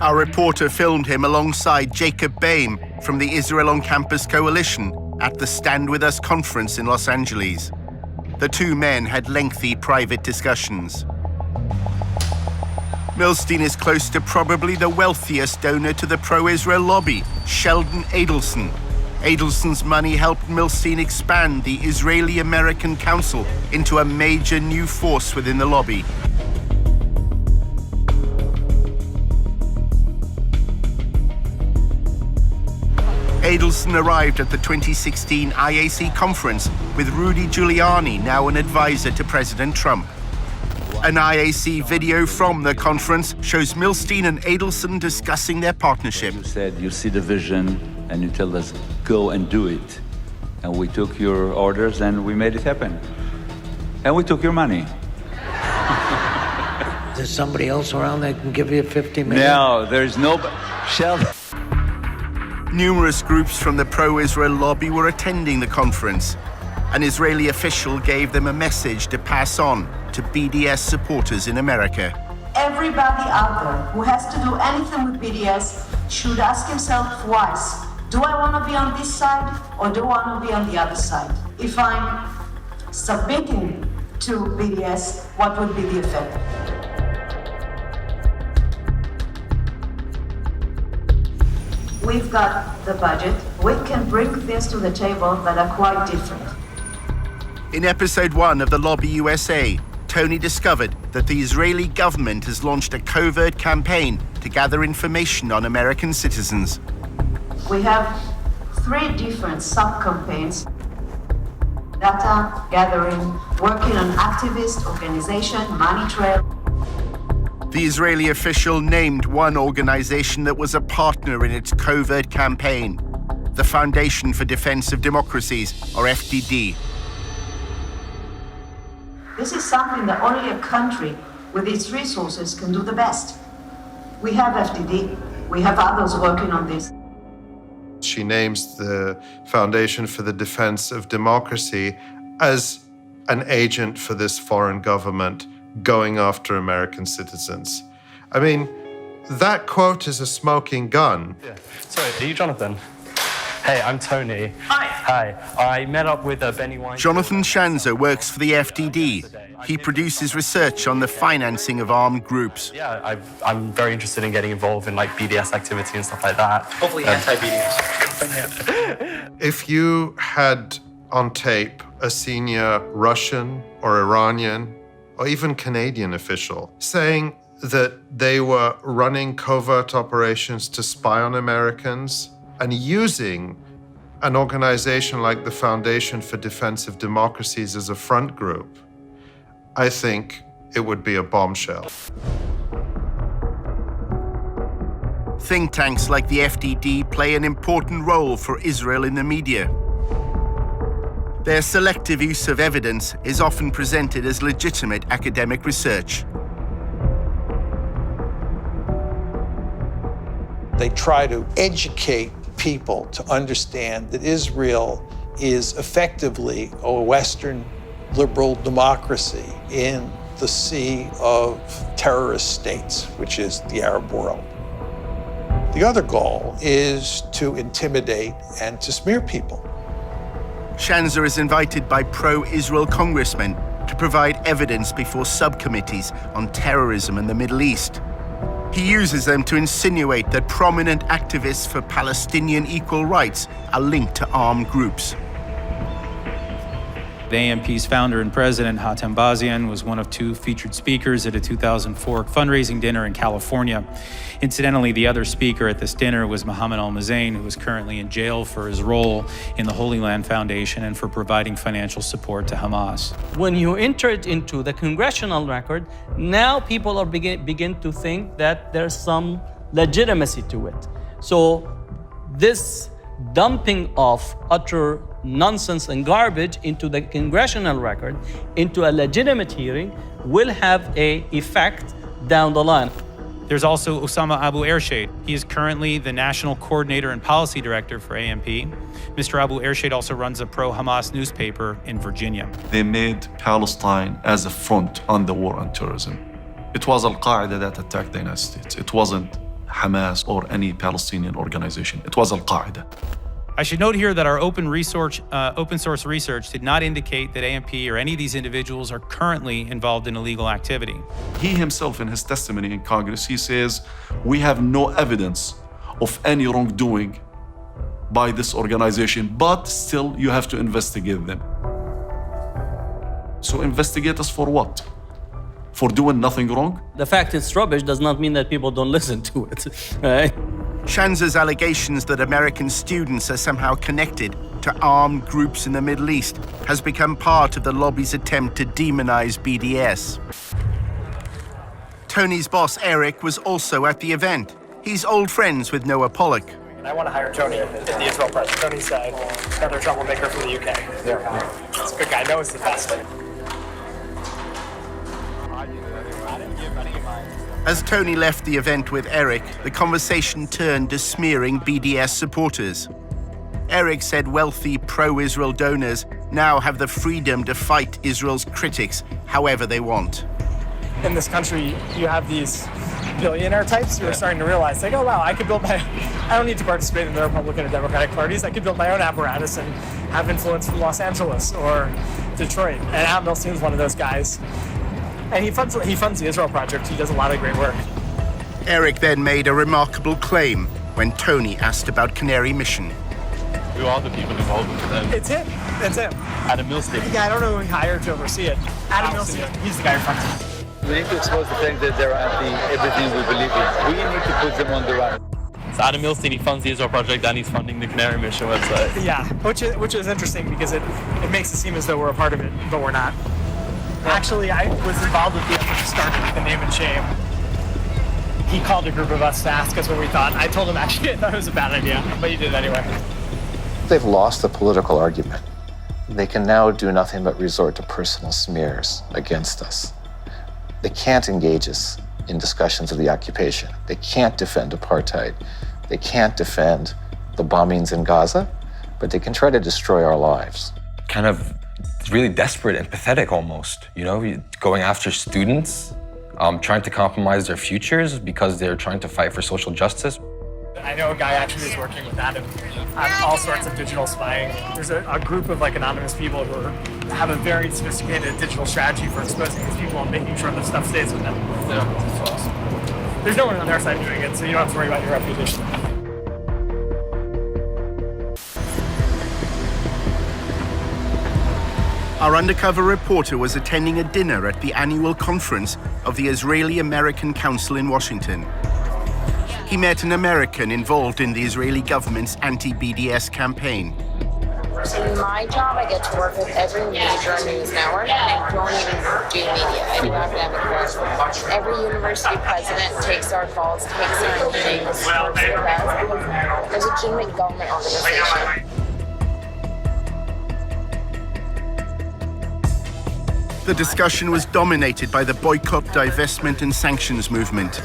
Our reporter filmed him alongside Jacob Boehm from the Israel on Campus Coalition at the Stand With Us conference in Los Angeles. The two men had lengthy private discussions. Milstein is close to probably the wealthiest donor to the pro-Israel lobby, Sheldon Adelson. Adelson's money helped Milstein expand the Israeli-American Council into a major new force within the lobby. Adelson arrived at the 2016 IAC conference with Rudy Giuliani, now an advisor to President Trump. An IAC video from the conference shows Milstein and Adelson discussing their partnership. You said you see the vision and you tell us, go and do it. And we took your orders and we made it happen. And we took your money. There's somebody else around that can give you $50 million? No, there's no... Sheldon. Numerous groups from the pro-Israel lobby were attending the conference. An Israeli official gave them a message to pass on to BDS supporters in America. Everybody out there who has to do anything with BDS should ask himself twice, do I want to be on this side or do I want to be on the other side? If I'm submitting to BDS, what would be the effect? We've got the budget. We can bring things to the table that are quite different. In episode 1 of The Lobby USA, Tony discovered that the Israeli government has launched a covert campaign to gather information on American citizens. We have 3 different sub-campaigns: data gathering, working on activist organization, money trail. The Israeli official named one organization that was a partner in its covert campaign, the Foundation for Defense of Democracies, or FDD. This is something that only a country with its resources can do the best. We have FDD. We have others working on this. She names the Foundation for the Defense of Democracy as an agent for this foreign government going after American citizens. I mean, that quote is a smoking gun. Yeah. Sorry, are you Jonathan? Hey, I'm Tony. Hi. Hi. I met up with Benny Weinstein. Jonathan Shanzer works for the FDD. He produces research on the financing of armed groups. Yeah, I'm very interested in getting involved in like BDS activity and stuff like that. Hopefully anti-BDS. If you had on tape a senior Russian or Iranian or even Canadian official saying that they were running covert operations to spy on Americans and using an organization like the Foundation for Defense of Democracies as a front group, I think it would be a bombshell. Think tanks like the FDD play an important role for Israel in the media. Their selective use of evidence is often presented as legitimate academic research. They try to educate people to understand that Israel is effectively a Western liberal democracy in the sea of terrorist states, which is the Arab world. The other goal is to intimidate and to smear people. Shanzer is invited by pro-Israel congressmen to provide evidence before subcommittees on terrorism in the Middle East. He uses them to insinuate that prominent activists for Palestinian equal rights are linked to armed groups. AMP's founder and president, Hatem Bazian, was one of 2 featured speakers at a 2004 fundraising dinner in California. Incidentally, the other speaker at this dinner was Mohammed Al-Mazain, who is currently in jail for his role in the Holy Land Foundation and for providing financial support to Hamas. When you enter it into the congressional record, now people are begin to think that there's some legitimacy to it. So this dumping of utter nonsense and garbage into the congressional record, into a legitimate hearing, will have an effect down the line. There's also Osama Abu Ershad. He is currently the National Coordinator and Policy Director for AMP. Mr. Abu Ershad also runs a pro-Hamas newspaper in Virginia. They made Palestine as a front on the war on terrorism. It was Al-Qaeda that attacked the United States. It wasn't Hamas or any Palestinian organization. It was Al-Qaeda. I should note here that our open source research did not indicate that AMP or any of these individuals are currently involved in illegal activity. He himself, in his testimony in Congress, he says, we have no evidence of any wrongdoing by this organization, but still you have to investigate them. So investigate us for what? For doing nothing wrong? The fact it's rubbish does not mean that people don't listen to it, right? Shanza's allegations that American students are somehow connected to armed groups in the Middle East has become part of the lobby's attempt to demonize BDS. Tony's boss, Eric, was also at the event. He's old friends with Noah Pollock. I want to hire Tony at the Israel project. Tony's another troublemaker from the UK. Yeah. He's a good guy. Noah's the best. As Tony left the event with Eric, the conversation turned to smearing BDS supporters. Eric said wealthy pro-Israel donors now have the freedom to fight Israel's critics however they want. In this country, you have these billionaire types who are starting to realize, like, oh wow, I don't need to participate in the Republican or Democratic parties. I could build my own apparatus and have influence from Los Angeles or Detroit. And Al Milstein is one of those guys. And he funds the Israel project. He does a lot of great work. Eric then made a remarkable claim when Tony asked about Canary Mission. Who are the people involved with them? It's him. Adam Milstein. Yeah, I don't know who he hired to oversee it. Adam Milstein. He's the guy who funds it. We need to expose the fact that they're anti everything we believe in. We need to put them on the run. So Adam Milstein, he funds the Israel project and he's funding the Canary Mission website. Yeah, which is interesting because it makes it seem as though we're a part of it, but we're not. Actually, I was involved with the effort to start with the name and shame. He called a group of us to ask us what we thought. I told him actually I thought it was a bad idea, but he did it anyway. They've lost the political argument. They can now do nothing but resort to personal smears against us. They can't engage us in discussions of the occupation. They can't defend apartheid. They can't defend the bombings in Gaza, but they can try to destroy our lives. Kind of really desperate and pathetic almost, you know, going after students, trying to compromise their futures because they're trying to fight for social justice. I know a guy actually is working with Adam on all sorts of digital spying. There's a group of anonymous people who have a very sophisticated digital strategy for exposing these people and making sure that stuff stays with them. Yeah. There's no one on their side doing it, so you don't have to worry about your reputation. Our undercover reporter was attending a dinner at the annual conference of the Israeli-American Council in Washington. He met an American involved in the Israeli government's anti-BDS campaign. In my job, I get to work with every major news network, and I don't even do media. I do academic work. Every university president takes our calls, takes our meetings, works with us. There's a legitimate government organization. The discussion was dominated by the boycott, divestment, and sanctions movement. So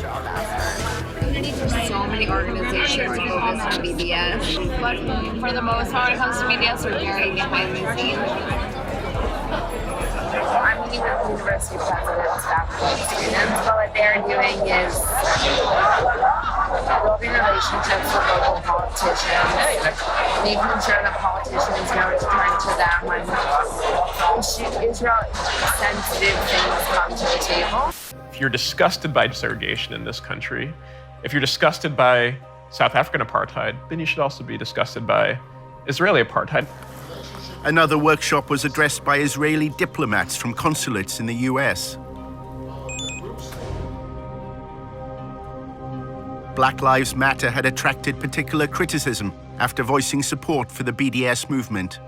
many organizations focused on BDS, but for the most part, when it comes to BDS, we're very behind the scenes. I'm meeting with university presidents, faculty, and students, but what they're doing is building relationships with local politicians, making sure that politicians know to turn to them when Israel-sensitive things come to the table. If you're disgusted by segregation in this country, if you're disgusted by South African apartheid, then you should also be disgusted by Israeli apartheid. Another workshop was addressed by Israeli diplomats from consulates in the US. Black Lives Matter had attracted particular criticism after voicing support for the BDS movement.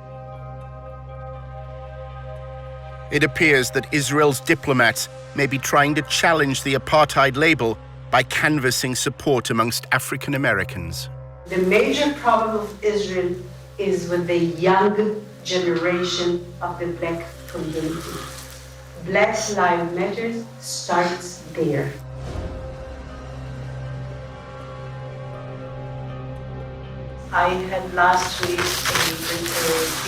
It appears that Israel's diplomats may be trying to challenge the apartheid label by canvassing support amongst African Americans. The major problem of Israel is with the young generation of the black community. Black Lives Matter starts there. I had last week a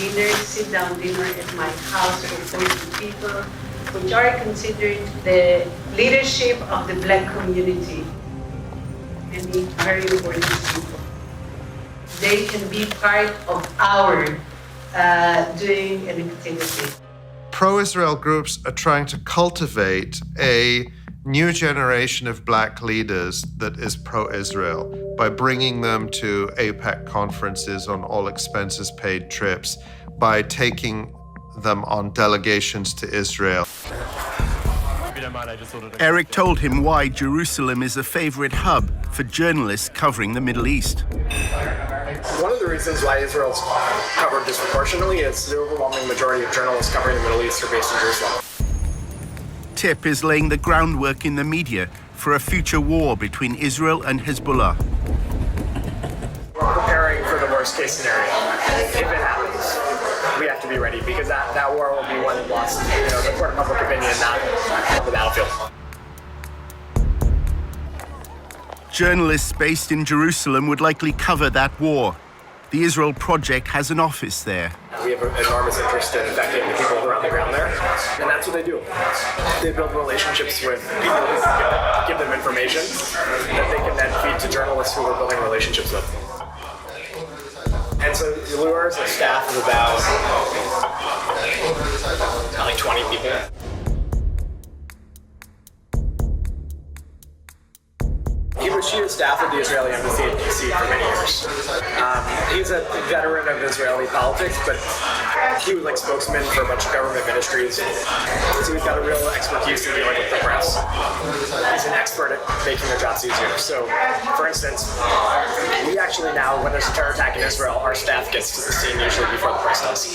dinner, sit-down dinner at my house with 40 people, which are considered the leadership of the black community. And it's very important people. They can be part of our doing an activity. Pro-Israel groups are trying to cultivate a new generation of black leaders that is pro-Israel by bringing them to AIPAC conferences on all expenses paid trips, by taking them on delegations to Israel. Eric told him why Jerusalem is a favorite hub for journalists covering the Middle East. One of the reasons why Israel's covered disproportionately is the overwhelming majority of journalists covering the Middle East are based in Jerusalem. Tip is laying the groundwork in the media for a future war between Israel and Hezbollah. We're preparing for the worst case scenario. If it happens, we have to be ready because that war will be won and lost, the court of public opinion, not on the battlefield. Journalists based in Jerusalem would likely cover that war. The Israel Project has an office there. We have an enormous interest in affecting the people who are on the ground there, and that's what they do. They build relationships with people who give them information that they can then feed to journalists who we're building relationships with. And so Lure is a staff of about like 20 people. She is staff at the Israeli Embassy in DC for many years. He's a veteran of Israeli politics, but he was like spokesman for a bunch of government ministries. So he's got a real expertise in dealing with the press. He's an expert at making their jobs easier. So, for instance, we actually now, when there's a terror attack in Israel, our staff gets to the scene usually before the press does.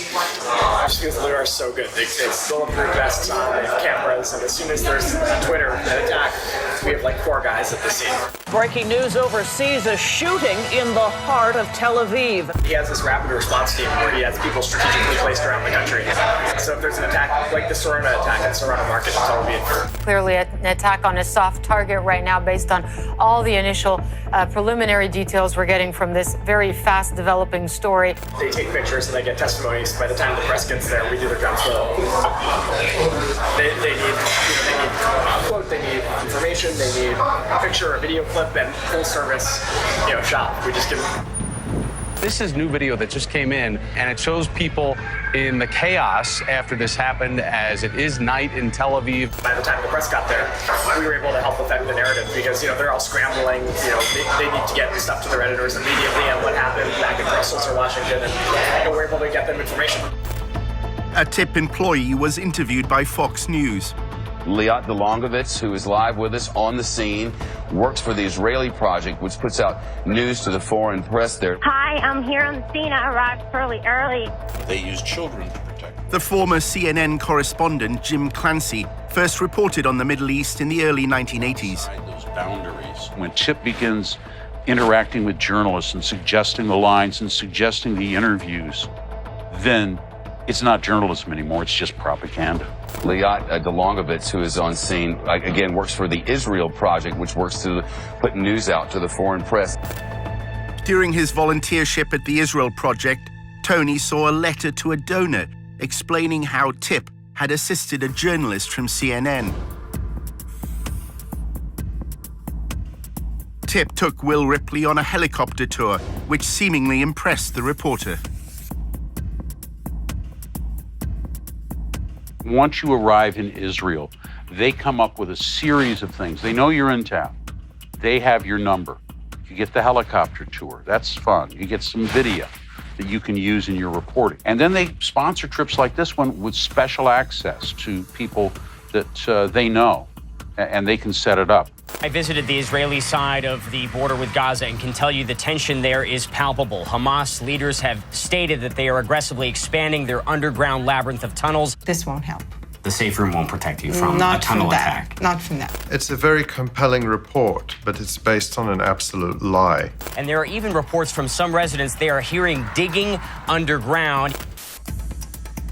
Just because Lure are so good. They have bulletproof vests on, they have cameras, and as soon as there's a Twitter an attack, we have like 4 guys at the scene. Breaking news overseas, a shooting in the heart of Tel Aviv. He has this rapid response team where he has people strategically placed around the country. So if there's an attack, like the Sorona attack at Sorona Market in Tel Aviv. Clearly an attack on a soft target right now based on all the initial preliminary details we're getting from this very fast developing story. They take pictures and they get testimonies. By the time the press gets there, we do their jobs well. They need a quote, they need information, they need a picture, a video clip, and full service, shot. We just give them. This is new video that just came in, and it shows people in the chaos after this happened, as it is night in Tel Aviv. By the time the press got there, we were able to help affect the narrative because, they're all scrambling. They need to get stuff to their editors immediately on what happened back in Brussels or Washington, and we're able to get them information. A TIP employee was interviewed by Fox News. Liat Delongovitz, who is live with us on the scene, works for the Israeli Project, which puts out news to the foreign press there. Hi, I'm here on the scene. I arrived fairly early. They use children to protect. The former CNN correspondent, Jim Clancy, first reported on the Middle East in the early 1980s. Those boundaries. When Chip begins interacting with journalists and suggesting the lines and suggesting the interviews, then it's not journalism anymore, it's just propaganda. Liat Delongovitz, who is on scene, again, works for the Israel Project, which works to put news out to the foreign press. During his volunteership at the Israel Project, Tony saw a letter to a donor explaining how Tip had assisted a journalist from CNN. Tip took Will Ripley on a helicopter tour, which seemingly impressed the reporter. Once you arrive in Israel, they come up with a series of things. They know you're in town. They have your number. You get the helicopter tour. That's fun. You get some video. that you can use in your reporting. And then they sponsor trips like this one with special access to people that they know, and they can set it up. I visited the Israeli side of the border with Gaza and can tell you the tension there is palpable. Hamas leaders have stated that they are aggressively expanding their underground labyrinth of tunnels. This won't help. The safe room won't protect you from a tunnel attack. Not from that. It's a very compelling report, but it's based on an absolute lie. And there are even reports from some residents they are hearing digging underground.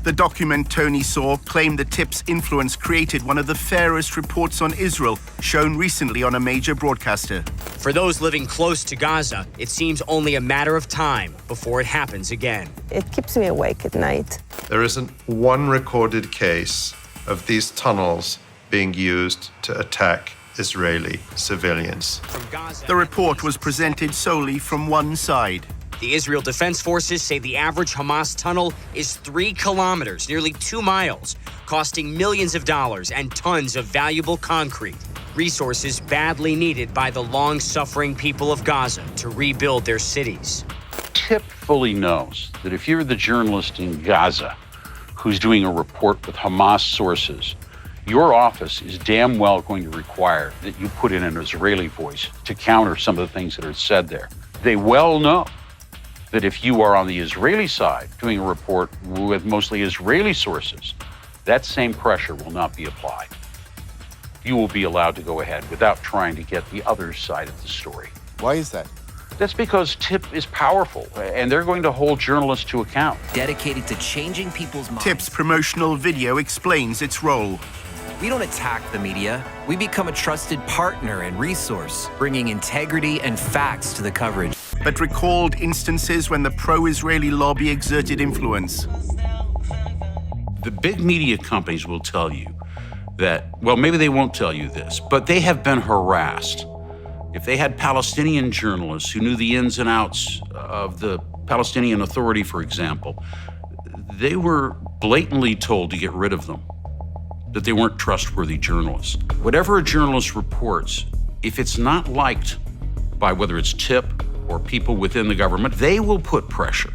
The document Tony saw claimed the tip's influence created one of the fairest reports on Israel shown recently on a major broadcaster. For those living close to Gaza, it seems only a matter of time before it happens again. It keeps me awake at night. There isn't one recorded case of these tunnels being used to attack Israeli civilians. The report was presented solely from one side. The Israel Defense Forces say the average Hamas tunnel is 3 kilometers, nearly 2 miles, costing millions of dollars and tons of valuable concrete, resources badly needed by the long-suffering people of Gaza to rebuild their cities. TIP fully knows that if you're the journalist in Gaza who's doing a report with Hamas sources, your office is damn well going to require that you put in an Israeli voice to counter some of the things that are said there. They well know that if you are on the Israeli side doing a report with mostly Israeli sources, that same pressure will not be applied. You will be allowed to go ahead without trying to get the other side of the story. Why is that? That's because TIP is powerful, and they're going to hold journalists to account. Dedicated to changing people's minds. TIP's promotional video explains its role. We don't attack the media. We become a trusted partner and resource, bringing integrity and facts to the coverage. But recalled instances when the pro-Israeli lobby exerted influence. The big media companies will tell you that, well, maybe they won't tell you this, but they have been harassed. If they had Palestinian journalists who knew the ins and outs of the Palestinian Authority, for example, they were blatantly told to get rid of them, that they weren't trustworthy journalists. Whatever a journalist reports, if it's not liked by whether it's TIP or people within the government, they will put pressure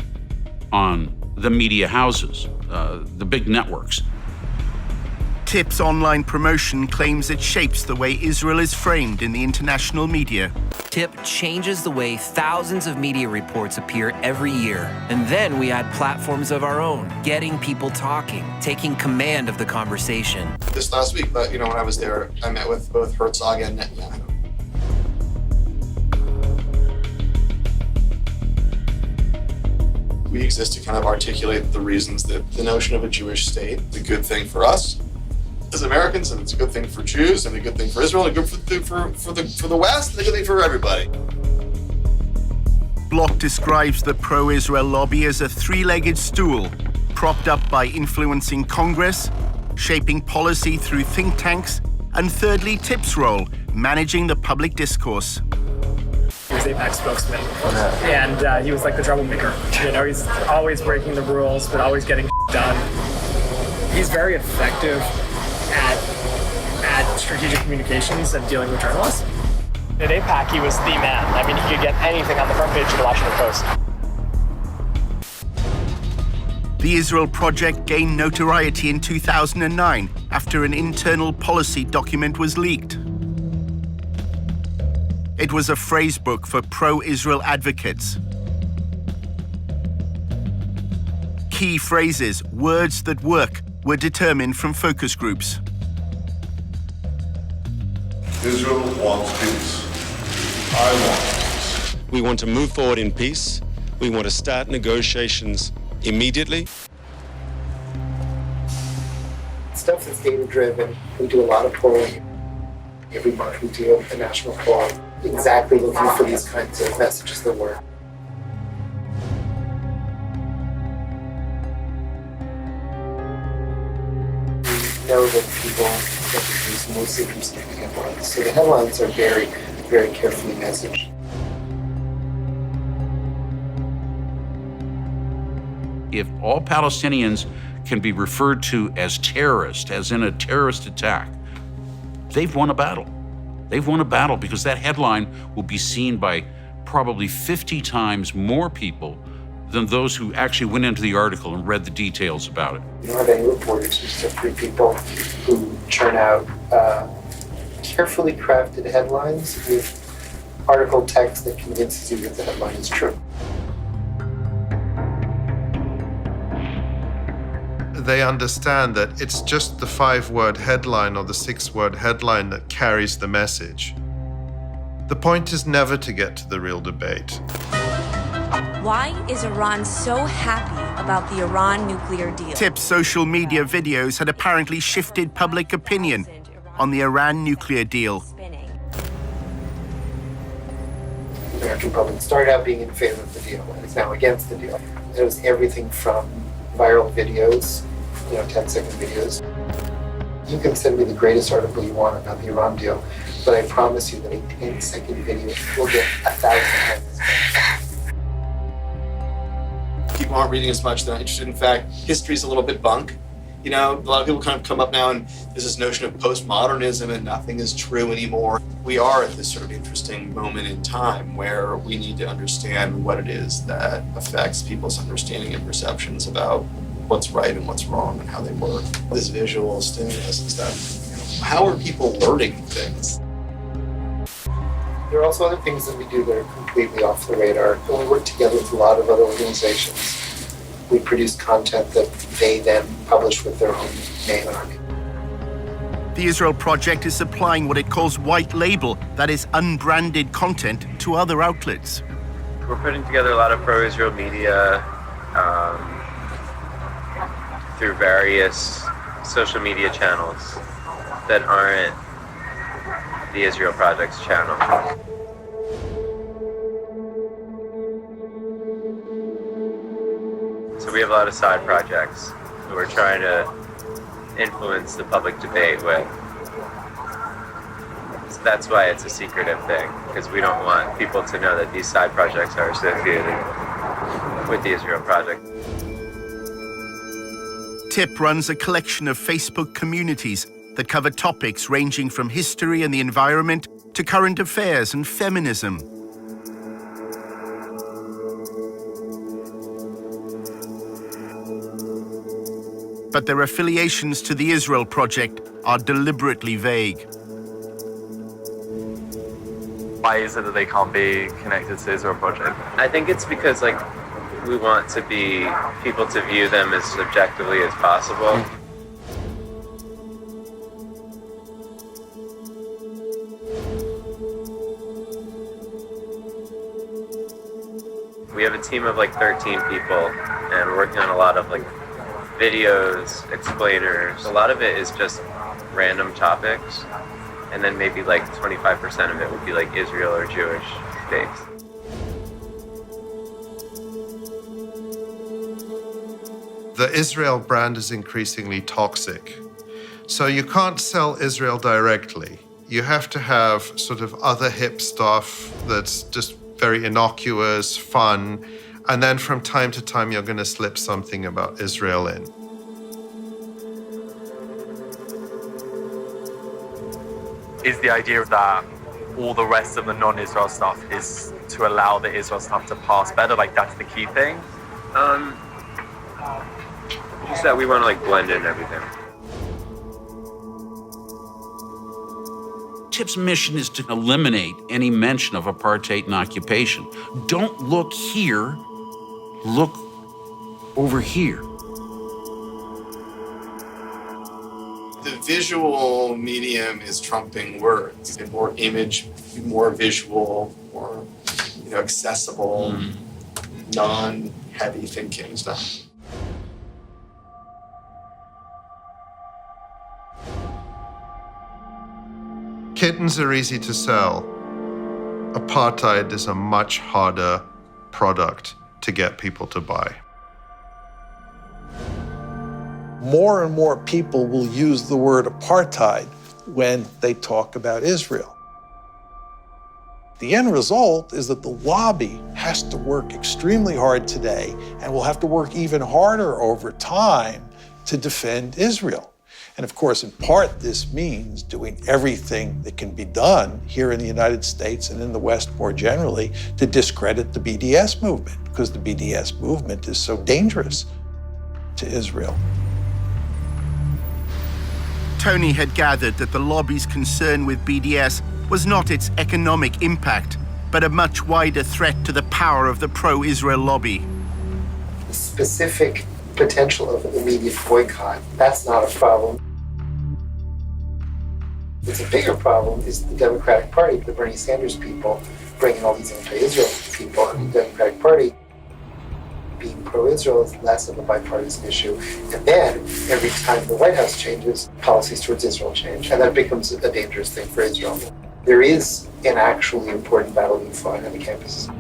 on the media houses, the big networks. TIP's online promotion claims it shapes the way Israel is framed in the international media. TIP changes the way thousands of media reports appear every year. And then we add platforms of our own, getting people talking, taking command of the conversation. This last week, but when I was there, I met with both Herzog and Netanyahu. We exist to kind of articulate the reasons that the notion of a Jewish state is a good thing for us as Americans, and it's a good thing for Jews, and a good thing for Israel, and a good thing for the West, and a good thing for everybody. Block describes the pro-Israel lobby as a three-legged stool, propped up by influencing Congress, shaping policy through think tanks, and thirdly, TIP's role, managing the public discourse. He was AIPAC spokesman, and he was like the troublemaker. He's always breaking the rules, but always getting done. He's very effective at strategic communications and dealing with journalists. At AIPAC, he was the man. I mean, he could get anything on the front page of the Washington Post. The Israel Project gained notoriety in 2009 after an internal policy document was leaked. It was a phrasebook for pro-Israel advocates. Key phrases, words that work, were determined from focus groups. Israel wants peace. I want peace. We want to move forward in peace. We want to start negotiations immediately. Stuff that's data-driven. We do a lot of polling. Every month we do a national poll, exactly looking for these kinds of messages that work. We know that people get the news mostly from significant headlines. So the headlines are very, very carefully messaged. If all Palestinians can be referred to as terrorists, as in a terrorist attack, they've won a battle. They've won a battle because that headline will be seen by probably 50 times more people than those who actually went into the article and read the details about it. You don't have any reporters, you just have three people who churn out carefully crafted headlines with article text that convinces you that the headline is true. They understand that it's just the 5-word headline or the 6-word headline that carries the message. The point is never to get to the real debate. Why is Iran so happy about the Iran nuclear deal? TIP's social media videos had apparently shifted public opinion on the Iran nuclear deal. The American public started out being in favor of the deal and is now against the deal. It was everything from viral videos, 10-second videos. You can send me the greatest article you want about the Iran deal, but I promise you that a 10-second video will get 1,000 times. People aren't reading as much, they're not interested. In fact, history's a little bit bunk. A lot of people kind of come up now and there's this notion of postmodernism and nothing is true anymore. We are at this sort of interesting moment in time where we need to understand what it is that affects people's understanding and perceptions about what's right and what's wrong and how they work. This visual stimulus and stuff, how are people learning things? There are also other things that we do that are completely off the radar. When we work together with a lot of other organizations, we produce content that they then publish with their own name on it. The Israel Project is supplying what it calls white label, that is unbranded content, to other outlets. We're putting together a lot of pro-Israel media through various social media channels that aren't the Israel Project's channel. So we have a lot of side projects that we're trying to influence the public debate with. So that's why it's a secretive thing, because we don't want people to know that these side projects are associated with the Israel Project. TIP runs a collection of Facebook communities that cover topics ranging from history and the environment to current affairs and feminism. But their affiliations to the Israel Project are deliberately vague. Why is it that they can't be connected to the Israel Project? I think it's because we want to be people to view them as objectively as possible. We have a team of 13 people, and we're working on a lot of videos, explainers. A lot of it is just random topics, and then maybe 25% of it would be Israel or Jewish based. The Israel brand is increasingly toxic. So you can't sell Israel directly. You have to have sort of other hip stuff that's just very innocuous, fun, and then from time to time you're going to slip something about Israel in. Is the idea that all the rest of the non-Israel stuff is to allow the Israel stuff to pass better? That's the key thing? Just that we want to blend in everything. TIP's mission is to eliminate any mention of apartheid and occupation. Don't look here, look over here. The visual medium is trumping words. More image, more visual, more accessible, non-heavy thinking stuff. Kittens are easy to sell. Apartheid is a much harder product to get people to buy. More and more people will use the word apartheid when they talk about Israel. The end result is that the lobby has to work extremely hard today and will have to work even harder over time to defend Israel. And of course, in part, this means doing everything that can be done here in the United States and in the West more generally to discredit the BDS movement, because the BDS movement is so dangerous to Israel. Tony had gathered that the lobby's concern with BDS was not its economic impact, but a much wider threat to the power of the pro-Israel lobby. The specific potential of an immediate boycott, that's not a problem. It's a bigger problem is the Democratic Party, the Bernie Sanders people, bringing all these anti-Israel people in the Democratic Party. Being pro-Israel is less of a bipartisan issue. And then, every time the White House changes, policies towards Israel change, and that becomes a dangerous thing for Israel. There is an actually important battle being fought on the campuses.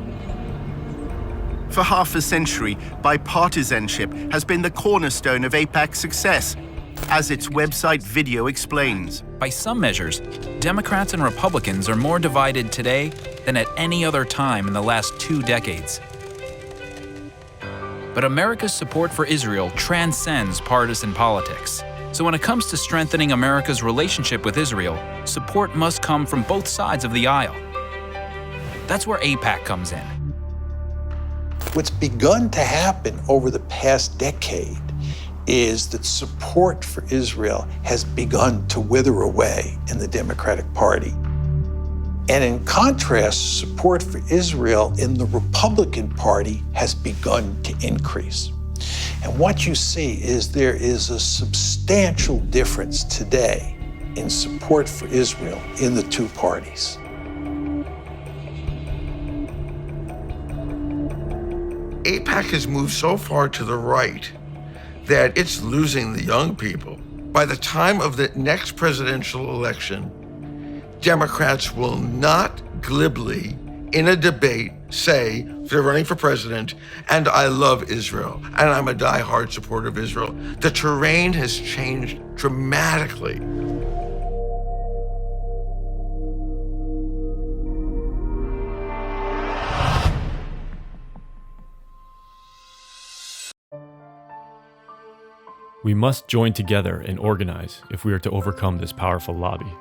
For half a century, bipartisanship has been the cornerstone of AIPAC's success, as its website video explains. By some measures, Democrats and Republicans are more divided today than at any other time in the last 2 decades. But America's support for Israel transcends partisan politics. So when it comes to strengthening America's relationship with Israel, support must come from both sides of the aisle. That's where AIPAC comes in. What's begun to happen over the past decade is that support for Israel has begun to wither away in the Democratic Party. And in contrast, support for Israel in the Republican Party has begun to increase. And what you see is there is a substantial difference today in support for Israel in the two parties. AIPAC has moved so far to the right that it's losing the young people. By the time of the next presidential election, Democrats will not glibly, in a debate, say they're running for president, and I love Israel, and I'm a diehard supporter of Israel. The terrain has changed dramatically. We must join together and organize if we are to overcome this powerful lobby.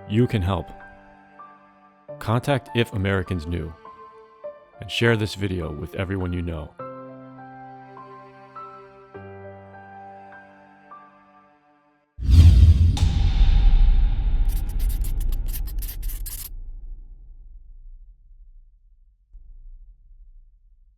You can help. Contact If Americans Knew and share this video with everyone you know.